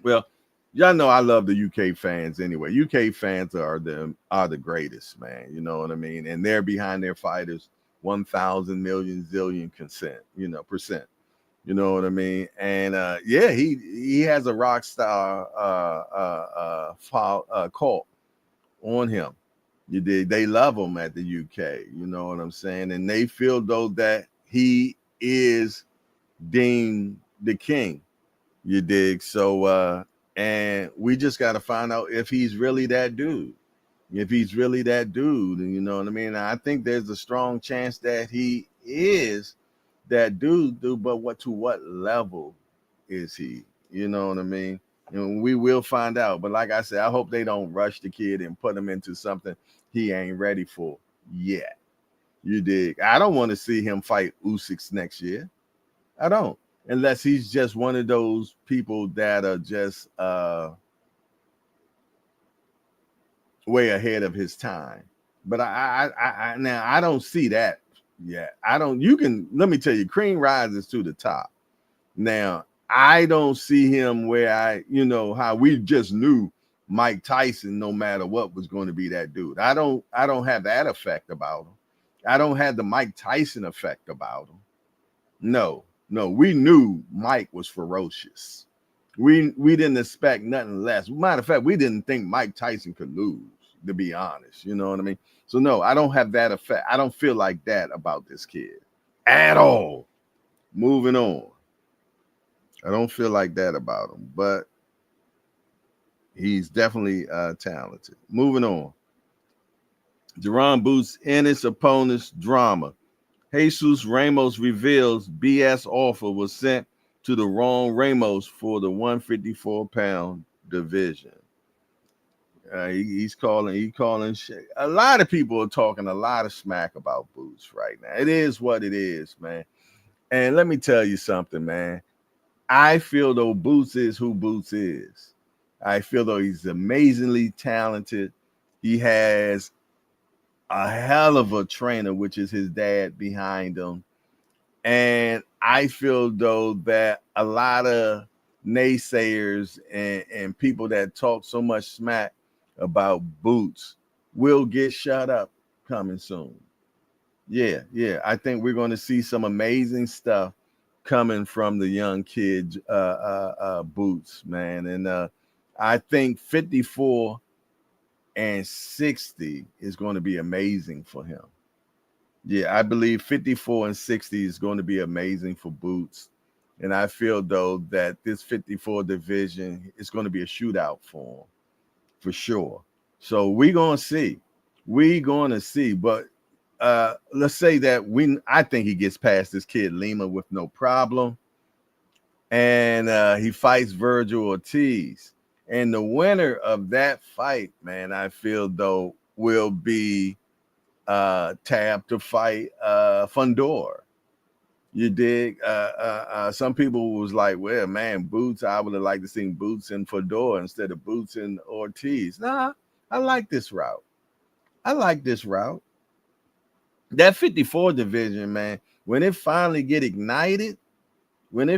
Well, y'all know I love the UK fans anyway. UK fans are the greatest, man. You know what I mean? And they're behind their fighters 1,000 million zillion percent. You know what I mean? And yeah, he has a rock star cult on him. You dig? They love him at the UK. You know what I'm saying? And they feel though that he is deemed the king. You dig? So and we just got to find out if he's really that dude. If he's really that dude, and you know what I mean? I think there's a strong chance that he is that dude, but to what level is he? You know what I mean? We will find out. But like I said, I hope they don't rush the kid and put him into something he ain't ready for yet. You dig? I don't want to see him fight Usyk next year. I don't. Unless he's just one of those people that are just way ahead of his time. But I now I don't see that yet. Let me tell you, cream rises to the top. Now, I don't see him where how we just knew Mike Tyson, no matter what, was going to be that dude. I don't have that effect about him. I don't have the Mike Tyson effect about him. No. No, we knew Mike was ferocious. We didn't expect nothing less. Matter of fact, we didn't think Mike Tyson could lose, to be honest. You know what I mean? So no, I don't have that effect. I don't feel like that about this kid at all. Moving on. I don't feel like that about him, but he's definitely talented. Moving on. Deron Boots in his opponent's drama. Jesus Ramos reveals BS offer was sent to the wrong Ramos for the 154-pound division. He's calling shit. A lot of people are talking a lot of smack about Boots right now. It is what it is, man. And let me tell you something, man. I feel though Boots is who Boots is. I feel though he's amazingly talented. He has a hell of a trainer, which is his dad behind him. And I feel though that a lot of naysayers and people that talk so much smack about Boots will get shut up coming soon. Yeah. I think we're going to see some amazing stuff coming from the young kid Boots, man. And I think 54 and 60 is going to be amazing for him. Yeah, I believe 54 and 60 is going to be amazing for Boots. And I feel, though, that this 54 division is going to be a shootout for him, for sure. So we're going to see. We're going to see. But let's say that I think he gets past this kid Lima with no problem. And he fights Virgil Ortiz. And the winner of that fight, man, I feel, though, will be tabbed to fight Fundor. You dig? Some people was like, well, man, Boots, I would have liked to see Boots and Fedor instead of Boots and Ortiz. Nah, I like this route. That 54 division, man, when it finally get ignited, and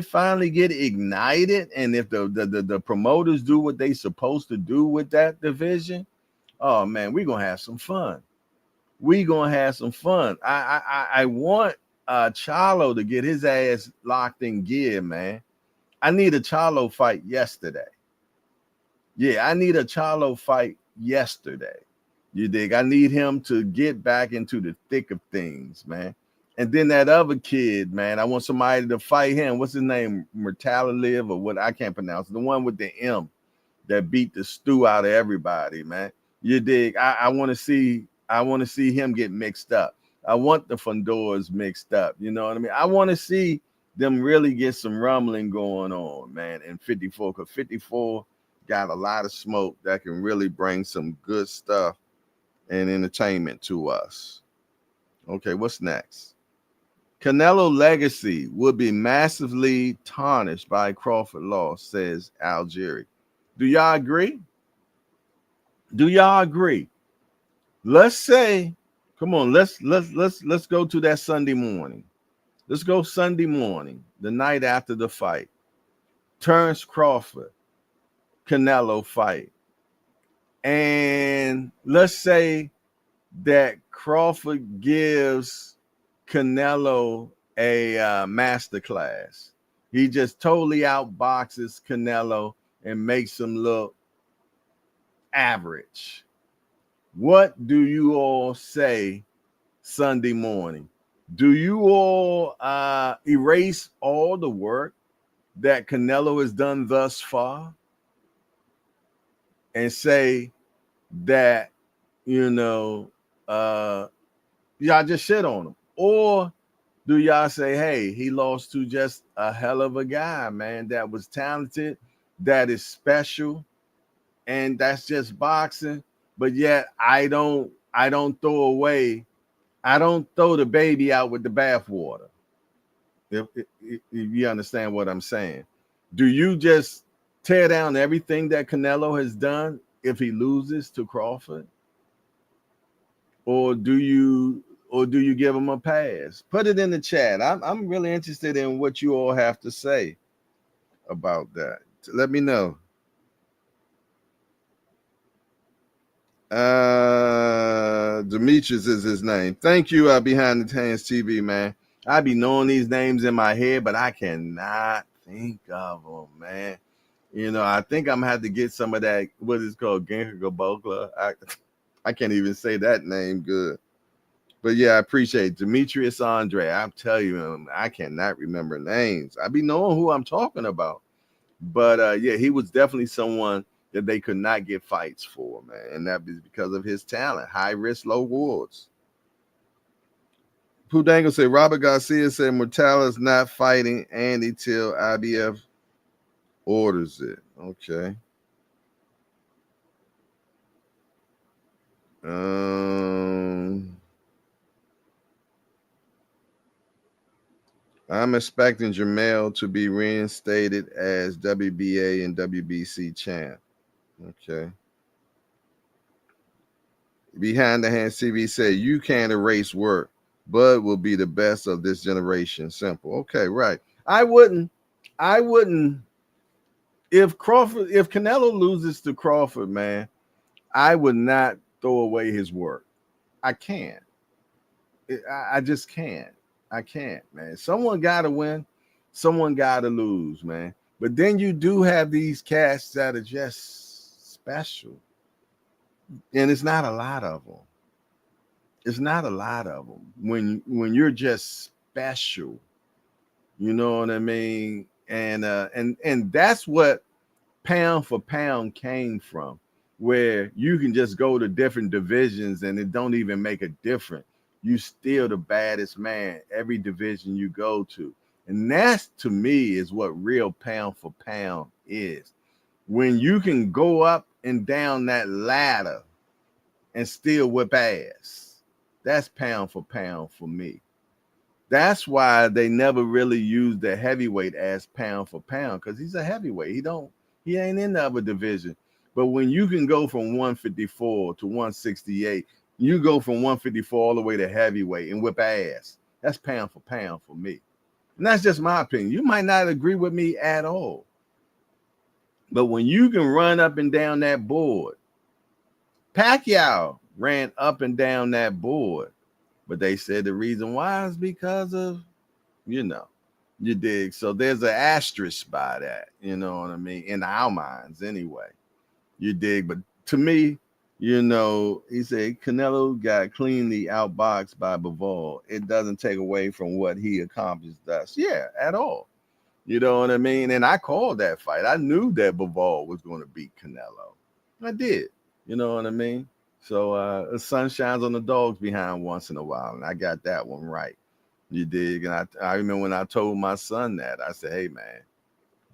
if the promoters do what they supposed to do with that division, oh, man, we're going to have some fun. I want Charlo to get his ass locked in gear, man. I need a Charlo fight yesterday. Yeah, I need a Charlo fight yesterday. You dig? I need him to get back into the thick of things, man. And then that other kid, man, I want somebody to fight him. What's his name? Murtalaliv or what? I can't pronounce it. The one with the M that beat the stew out of everybody, man. You dig? I want to see him get mixed up. I want the Fundors mixed up. You know what I mean? I want to see them really get some rumbling going on, man, in 54, because 54 got a lot of smoke that can really bring some good stuff and entertainment to us. Okay, what's next? Canelo legacy would be massively tarnished by Crawford loss, says Algieri. Do y'all agree? Let's say, come on, let's go to that Sunday morning. Let's go Sunday morning, the night after the fight. Terrence Crawford, Canelo fight. And let's say that Crawford gives Canelo a masterclass. He just totally outboxes Canelo and makes him look average. What do you all say Sunday morning? Do you all erase all the work that Canelo has done thus far and say that, y'all just shit on him? Or do y'all say, hey, he lost to just a hell of a guy, man, that was talented, that is special, and that's just boxing, but yet I don't throw the baby out with the bathwater. If you understand what I'm saying. Do you just tear down everything that Canelo has done if he loses to Crawford? Or do you give him a pass? Put it in the chat. I'm really interested in what you all have to say about that. Let me know. Demetrius is his name. Thank you, Behind the Hands TV, man. I be knowing these names in my head, but I cannot think of them, man. You know, I think I'm gonna have to get some of that. What is it called, Ginkgo biloba. I can't even say that name good. But yeah, I appreciate Demetrius Andre. I'm telling you, I cannot remember names. I be knowing who I'm talking about. But yeah, he was definitely someone that they could not get fights for, man. And that is because of his talent. High risk, low rewards. Pudango said Robert Garcia said Mortala's not fighting Andy till IBF orders it. Okay. I'm expecting Jamel to be reinstated as WBA and WBC champ. Okay. Behind the hand CV said you can't erase work. Bud will be the best of this generation. Simple. Okay, right. I wouldn't. If Canelo loses to Crawford, man, I would not throw away his work. I can't. I just can't. I can't, man. Someone got to win. Someone got to lose, man. But then you do have these cats that are just special. And it's not a lot of them. It's not a lot of them. When you're just special, you know what I mean? And that's what pound for pound came from, where you can just go to different divisions and it don't even make a difference. You still the baddest man every division you go to. And that's, to me, is what real pound for pound is. When you can go up and down that ladder and still whip ass, that's pound for pound for me. That's why they never really used the heavyweight as pound for pound, because he's a heavyweight. He ain't in the other division. But when you can go from 154 to 168, you go from 154 all the way to heavyweight and whip ass. That's pound for pound for me. And that's just my opinion. You might not agree with me at all. But when you can run up and down that board, Pacquiao ran up and down that board. But they said the reason why is because of, you dig. So there's an asterisk by that, you know what I mean? In our minds anyway, you dig. But to me, he said Canelo got cleanly outboxed by Bivol. It doesn't take away from what he accomplished thus. Yeah, at all. You know what I mean? And I called that fight. I knew that Bivol was going to beat Canelo. I did. You know what I mean? So the sun shines on the dogs behind once in a while, and I got that one right. You dig? And I remember when I told my son that, I said, hey, man,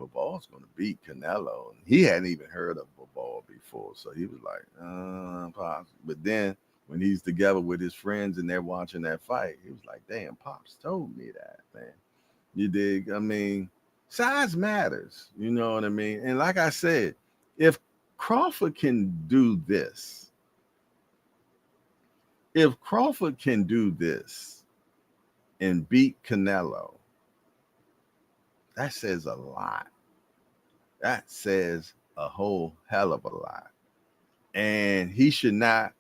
Bivol's going to beat Canelo. And he hadn't even heard of Bivol before, so he was like, Pops. But then when he's together with his friends and they're watching that fight, he was like, damn, Pops told me that, man. You dig? I mean, size matters. You know what I mean? And like I said, if Crawford can do this, and beat Canelo, that says a lot. That says a whole hell of a lot. And he should not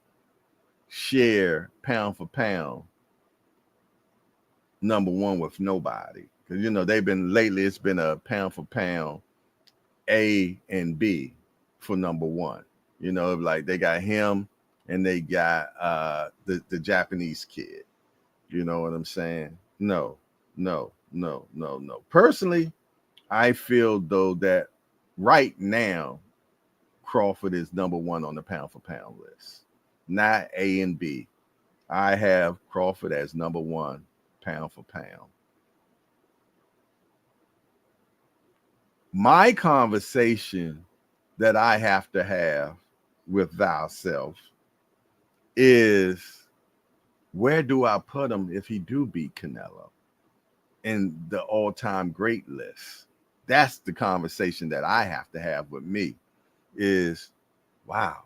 share pound for pound number one with nobody. Because, it's been a pound for pound A and B for number one. Like they got him and they got the Japanese kid. You know what I'm saying? No. Personally, I feel, though, that right now, Crawford is number one on the pound for pound list, not A and B. I have Crawford as number one pound for pound. My conversation that I have to have with thyself is, where do I put him if he do beat Canelo in the all-time great list? That's the conversation that I have to have with me is, wow,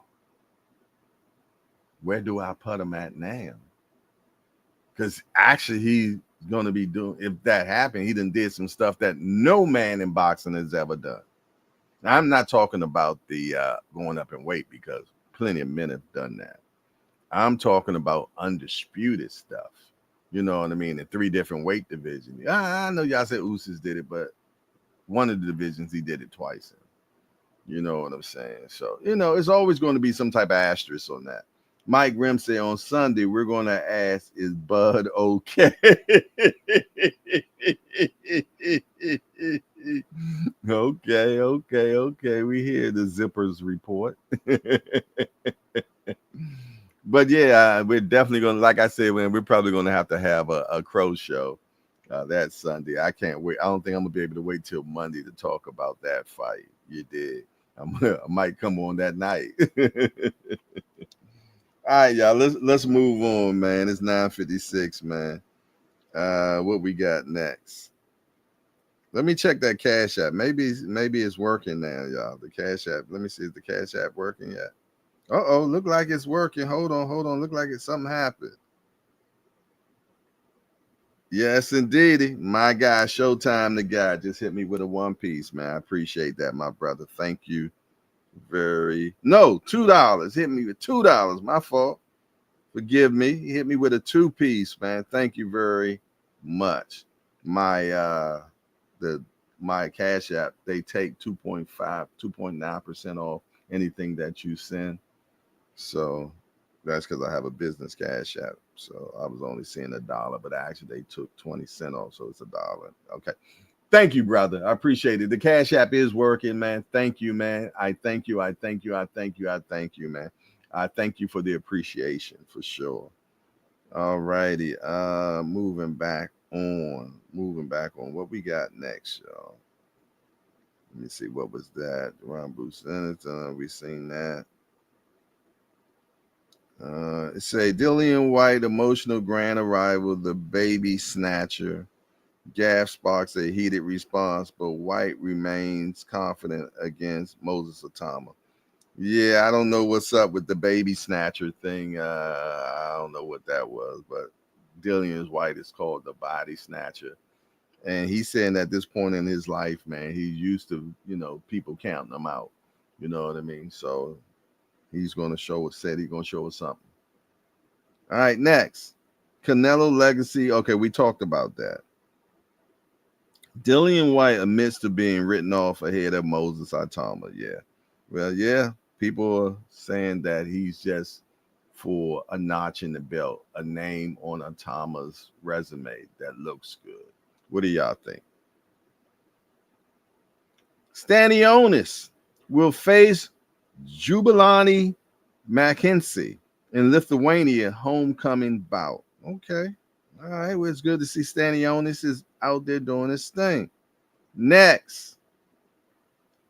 where do I put him at now? Because actually he's going to be doing, if that happened, he done did some stuff that no man in boxing has ever done. Now, I'm not talking about the going up in weight, because plenty of men have done that. I'm talking about undisputed stuff. You know what I mean? In 3 different weight divisions. I know y'all said Usyk did it, but one of the divisions he did it twice in. You know what I'm saying? So, you know, it's always going to be some type of asterisk on that. Mike Rim said on Sunday, we're going to ask, is Bud okay? Okay. We hear the Zippers report. But yeah, we're definitely going to, like I said, we're probably going to have a crow show that Sunday. I can't wait. I don't think I'm going to be able to wait till Monday to talk about that fight. You did. I might come on that night. All right, y'all. Let's move on, man. It's 9:56, man. What we got next? Let me check that Cash App. Maybe it's working now, y'all. The Cash App. Let me see if the Cash App working yet. Look like it's working. Hold on. Look like something happened. Yes, indeedy. My guy, Showtime the guy, just hit me with a 1 piece, man. I appreciate that, my brother. Thank you. $2. Hit me with $2. My fault. Forgive me. He hit me with a 2 piece, man. Thank you very much. My Cash App, they take 2.9% off anything that you send. So that's because I have a business Cash App. So I was only seeing $1, but actually they took 20 cents off. So it's $1. Okay. Thank you, brother. I appreciate it. The Cash App is working, man. Thank you, man. I thank you, man. I thank you for the appreciation, for sure. All righty. Moving back on. What we got next, y'all? Let me see. What was that? Ron Bruce Senator. We seen that. It say Dillian White, emotional grand arrival, the baby snatcher. Gaff sparks a heated response, but White remains confident against Moses ITAUMA. Yeah, I don't know what's up with the baby snatcher thing. I don't know what that was, but Dillian White is called the body snatcher. And he's saying at this point in his life, man, he's used to, people counting him out. You know what I mean? So he's going to show us something. All right, next. Canelo legacy. Okay, we talked about that. Dillian White admits to being written off ahead of Moses ITAUMA. Yeah. Well, yeah. People are saying that he's just for a notch in the belt, a name on ITAUMA's resume that looks good. What do y'all think? Stanionis will face Jubilani Mackenzie in Lithuania homecoming bout. Okay. All right. Well, it's good to see Stanionis is out there doing his thing. Next,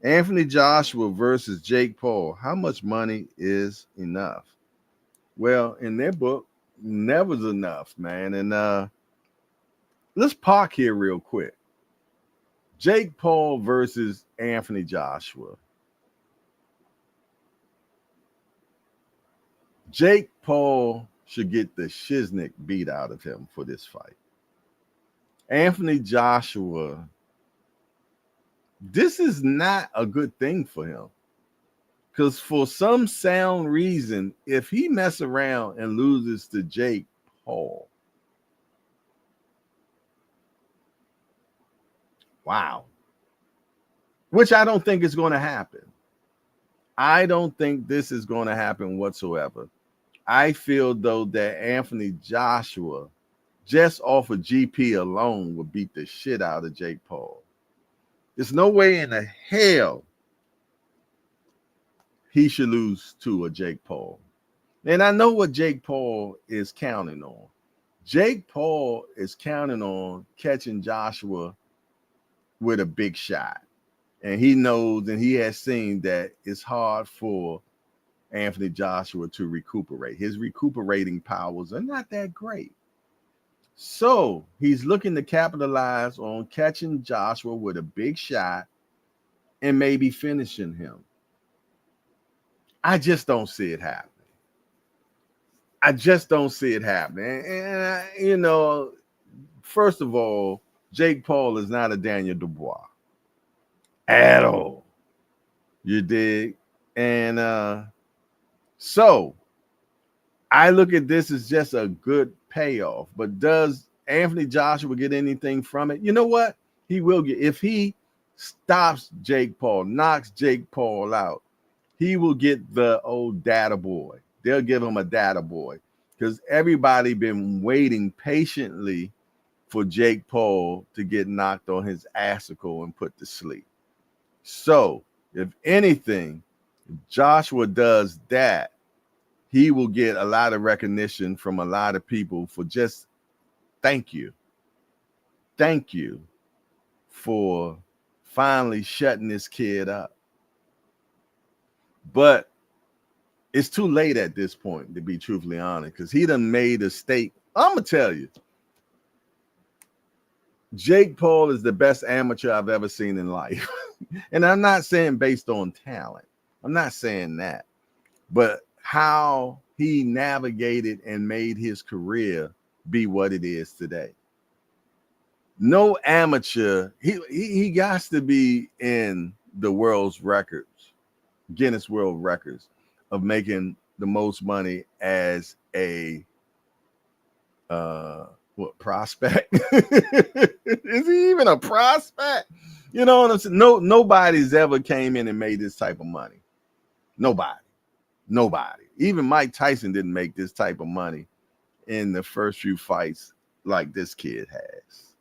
Anthony Joshua versus Jake Paul. How much money is enough? Well, in their book, never's enough, man. And let's park here real quick. Jake Paul versus Anthony Joshua. Jake Paul should get the shiznick beat out of him for this fight. Anthony Joshua, this is not a good thing for him. Because for some sound reason, if he mess around and loses to Jake Paul, wow. Which I don't think is going to happen. I don't think this is going to happen whatsoever. I feel, though, that Anthony Joshua, just off of GP alone, will beat the shit out of Jake Paul. There's no way in the hell he should lose to a Jake Paul. And I know what Jake Paul is counting on. Jake Paul is counting on catching Joshua with a big shot. And he knows and he has seen that it's hard for Anthony Joshua to recuperate. His recuperating powers are not that great. So he's looking to capitalize on catching Joshua with a big shot and maybe finishing him. I just don't see it happening. And first of all, Jake Paul is not a Daniel Dubois at all. You dig? And so I look at this as just a good payoff. But does Anthony Joshua get anything from it? You know what? He will get, if he stops Jake Paul, knocks Jake Paul out, he will get the old data boy. They'll give him a data boy because everybody been waiting patiently for Jake Paul to get knocked on his assicle and put to sleep. So if anything, if Joshua does that, he will get a lot of recognition from a lot of people for just thank you. Thank you for finally shutting this kid up. But it's too late at this point, to be truthfully honest, because he done made a stake. I'm going to tell you, Jake Paul is the best amateur I've ever seen in life. And I'm not saying based on talent. I'm not saying that. But how he navigated and made his career be what it is today. No amateur, he got to be in the world's records, Guinness World Records, of making the most money as a prospect? Is he even a prospect? You know what I'm saying? Nobody's ever came in and made this type of money. Nobody. Even Mike Tyson didn't make this type of money in the first few fights like this kid has.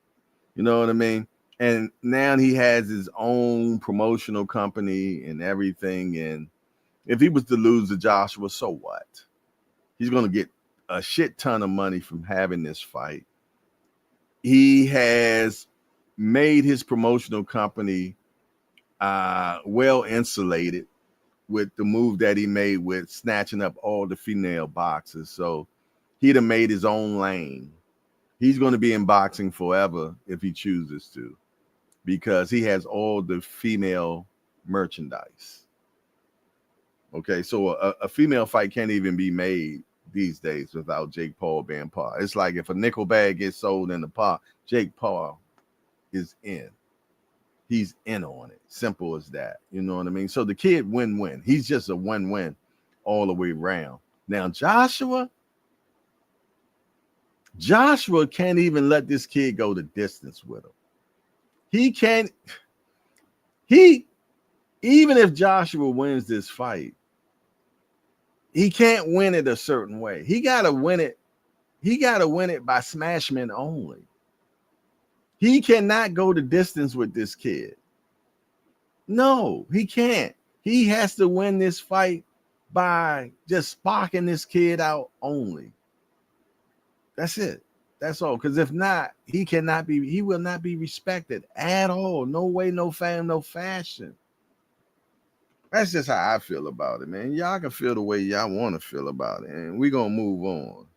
You know what I mean? And now he has his own promotional company and everything. And if he was to lose to Joshua, so what? He's going to get a shit ton of money from having this fight. He has made his promotional company well insulated with the move that he made with snatching up all the female boxers. So he'd have made his own lane. He's going to be in boxing forever if he chooses to, because he has all the female merchandise. Okay, so a female fight can't even be made these days without Jake Paul being part. It's like if a nickel bag gets sold in the pot, Jake Paul is in. He's in on it. Simple as that. You know what I mean? So the kid win-win. He's just a win-win all the way around. Now, Joshua can't even let this kid go the distance with him. He can't. Even if Joshua wins this fight, he can't win it a certain way. He got to win it. He got to win it by smashment only. He cannot go the distance with this kid. No, he can't. He has to win this fight by just sparking this kid out only. That's it. That's all. Because if not, he will not be respected at all. No way, no fame, no fashion. That's just how I feel about it, man. Y'all can feel the way y'all want to feel about it. And we're going to move on.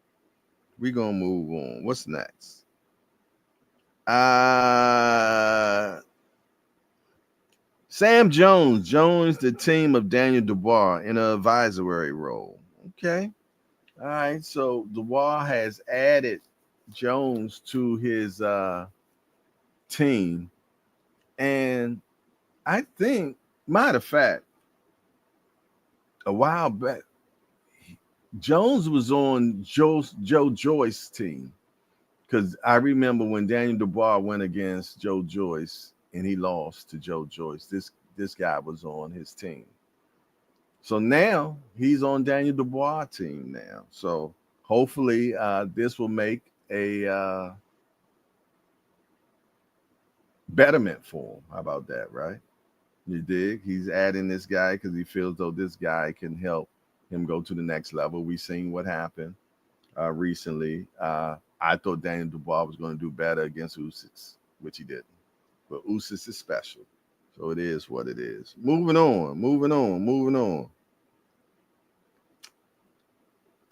What's next? Sam Jones joins the team of Daniel Dubois in an advisory role. Okay. All right. So Dubois has added Jones to his team. And I think, matter of fact, a while back, Jones was on Joe Joyce's team, because I remember when Daniel Dubois went against Joe Joyce and he lost to Joe Joyce. This guy was on his team. So now he's on Daniel Dubois' team now. So hopefully this will make a betterment for him. How about that, right? You dig? He's adding this guy because he feels though this guy can help him go to the next level. We've seen what happened recently. I thought Daniel Dubois was going to do better against Usyk, which he didn't. But Usyk is special. So it is what it is. Moving on.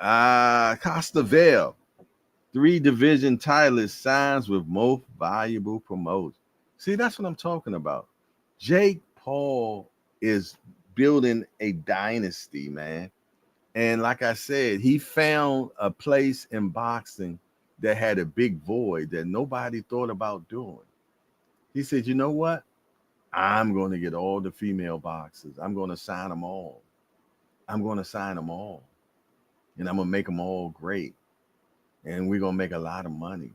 Costavale, 3-division titleist, signs with most valuable promoter. See, that's what I'm talking about. Jake Paul is building a dynasty, man. And like I said, he found a place in boxing that had a big void that nobody thought about doing. He said, you know what? I'm going to get all the female boxers. I'm going to sign them all. And I'm going to make them all great. and we're gonna make a lot of money.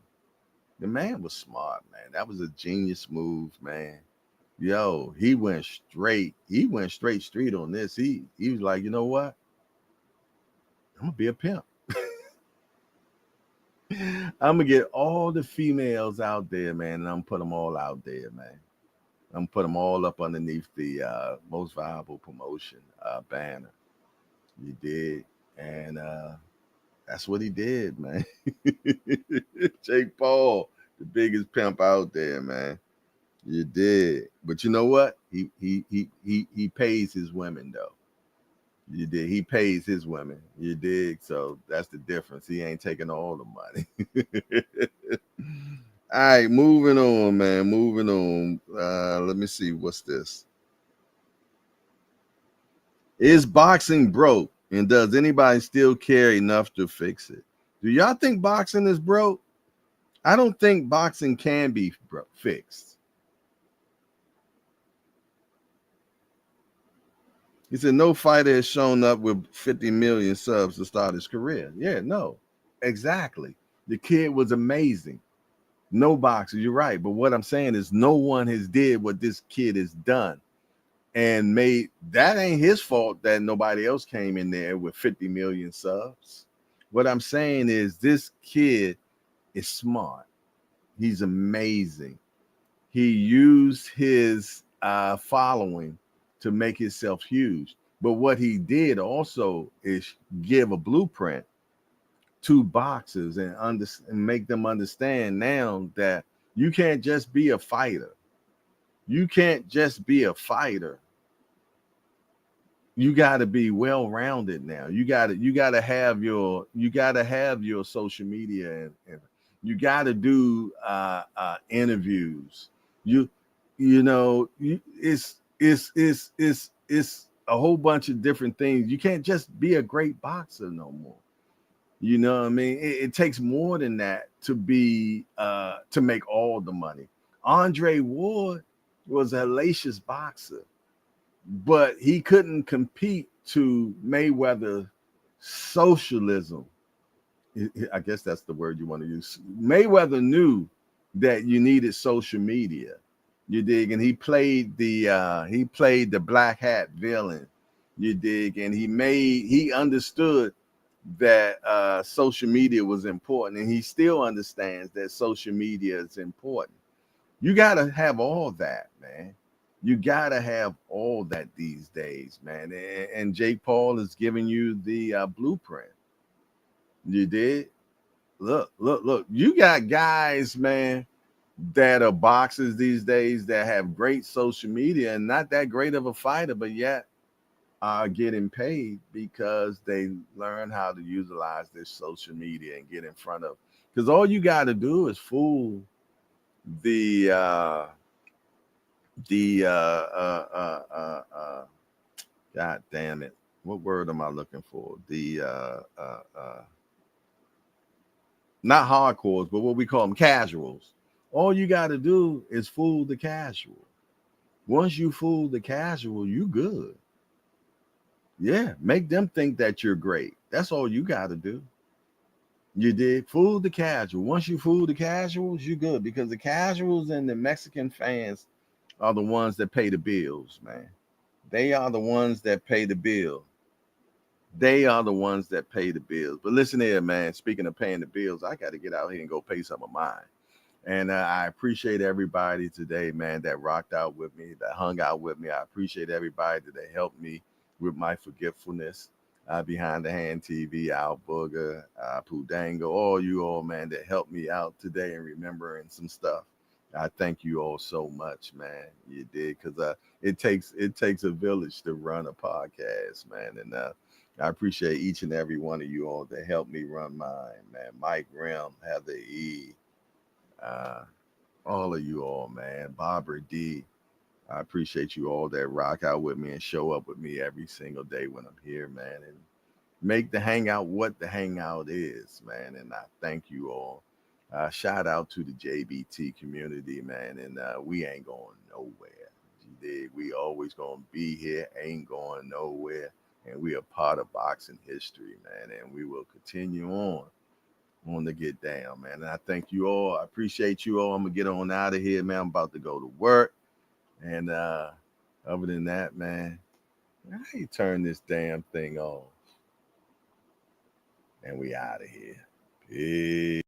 The man was smart, man. That was a genius move, man. Yo, he went straight. He went straight street on this. He was like, you know what? I'm gonna be a pimp. I'm gonna get all the females out there, man, and I'm gonna put them all out there, man. I'm gonna put them all up underneath the most viable promotion banner. You did, and that's what he did, man. Jake Paul, the biggest pimp out there, man. You did, but you know what? He pays his women though. You did. He pays his women. You dig? So that's the difference. He ain't taking all the money. All right, moving on, man. Moving on. Let me see. What's this? Is boxing broke? And does anybody still care enough to fix it? Do y'all think boxing is broke? I don't think boxing can be fixed. He said no fighter has shown up with 50 million subs to start his career. Yeah, no, exactly. The kid was amazing. No boxer, you're right. But what I'm saying is no one has did what this kid has done and made. That ain't his fault that nobody else came in there with 50 million subs. What I'm saying is this kid is smart. He's amazing. He used his following to make himself huge. But what he did also is give a blueprint to boxers and make them understand now that you can't just be a fighter. You can't just be a fighter. You got to be well-rounded now. You got to have your social media and you got to do interviews. It's a whole bunch of different things. You can't just be a great boxer no more. You know what I mean? It takes more than that to be to make all the money. Andre Ward was a hellacious boxer, but he couldn't compete to Mayweather socialism. I guess that's the word you want to use. Mayweather knew that you needed social media. You dig? And he played the black hat villain. You dig? And he understood that social media was important, and he still understands that social media is important. You got to have all that, man. You got to have all that these days, man. And Jake Paul is giving you the blueprint. You did? Look. You got guys, man, that are boxers these days that have great social media and not that great of a fighter, but yet are getting paid because they learn how to utilize this social media and get in front of. Because all you got to do is fool the God damn it. What word am I looking for? Not hardcores, but what we call them casuals. All you got to do is fool the casual. Once you fool the casual, you good. Yeah, make them think that you're great. That's all you got to do. You did fool the casual. Once you fool the casuals, you good, because the casuals and the Mexican fans are the ones that pay the bills, man. They are the ones that pay the bill. They are the ones that pay the bills. But listen here, man. Speaking of paying the bills, I got to get out here and go pay some of mine. And I appreciate everybody today, man, that rocked out with me, that hung out with me. I appreciate everybody that helped me with my forgetfulness. Behind the Hand TV, Al Booger, Pudango, all you all, man, that helped me out today and remembering some stuff. I thank you all so much, man. You did, because it takes a village to run a podcast, man. And I appreciate each and every one of you all that helped me run mine, man. Mike Rim, Heather E, all of you all, man. Barbara D. I appreciate you all that rock out with me and show up with me every single day when I'm here, man, and make the hangout what the hangout is, man. And I thank you all. Shout out to the JBT community, man. And we ain't going nowhere. You dig? We always gonna be here, ain't going nowhere. And we are part of boxing history, man. And we will continue on on to get down, man. And I thank you all. I appreciate you all. I'm gonna get on out of here, man. I'm about to go to work. And other than that, man, how you turn this damn thing off? And we out of here. Peace.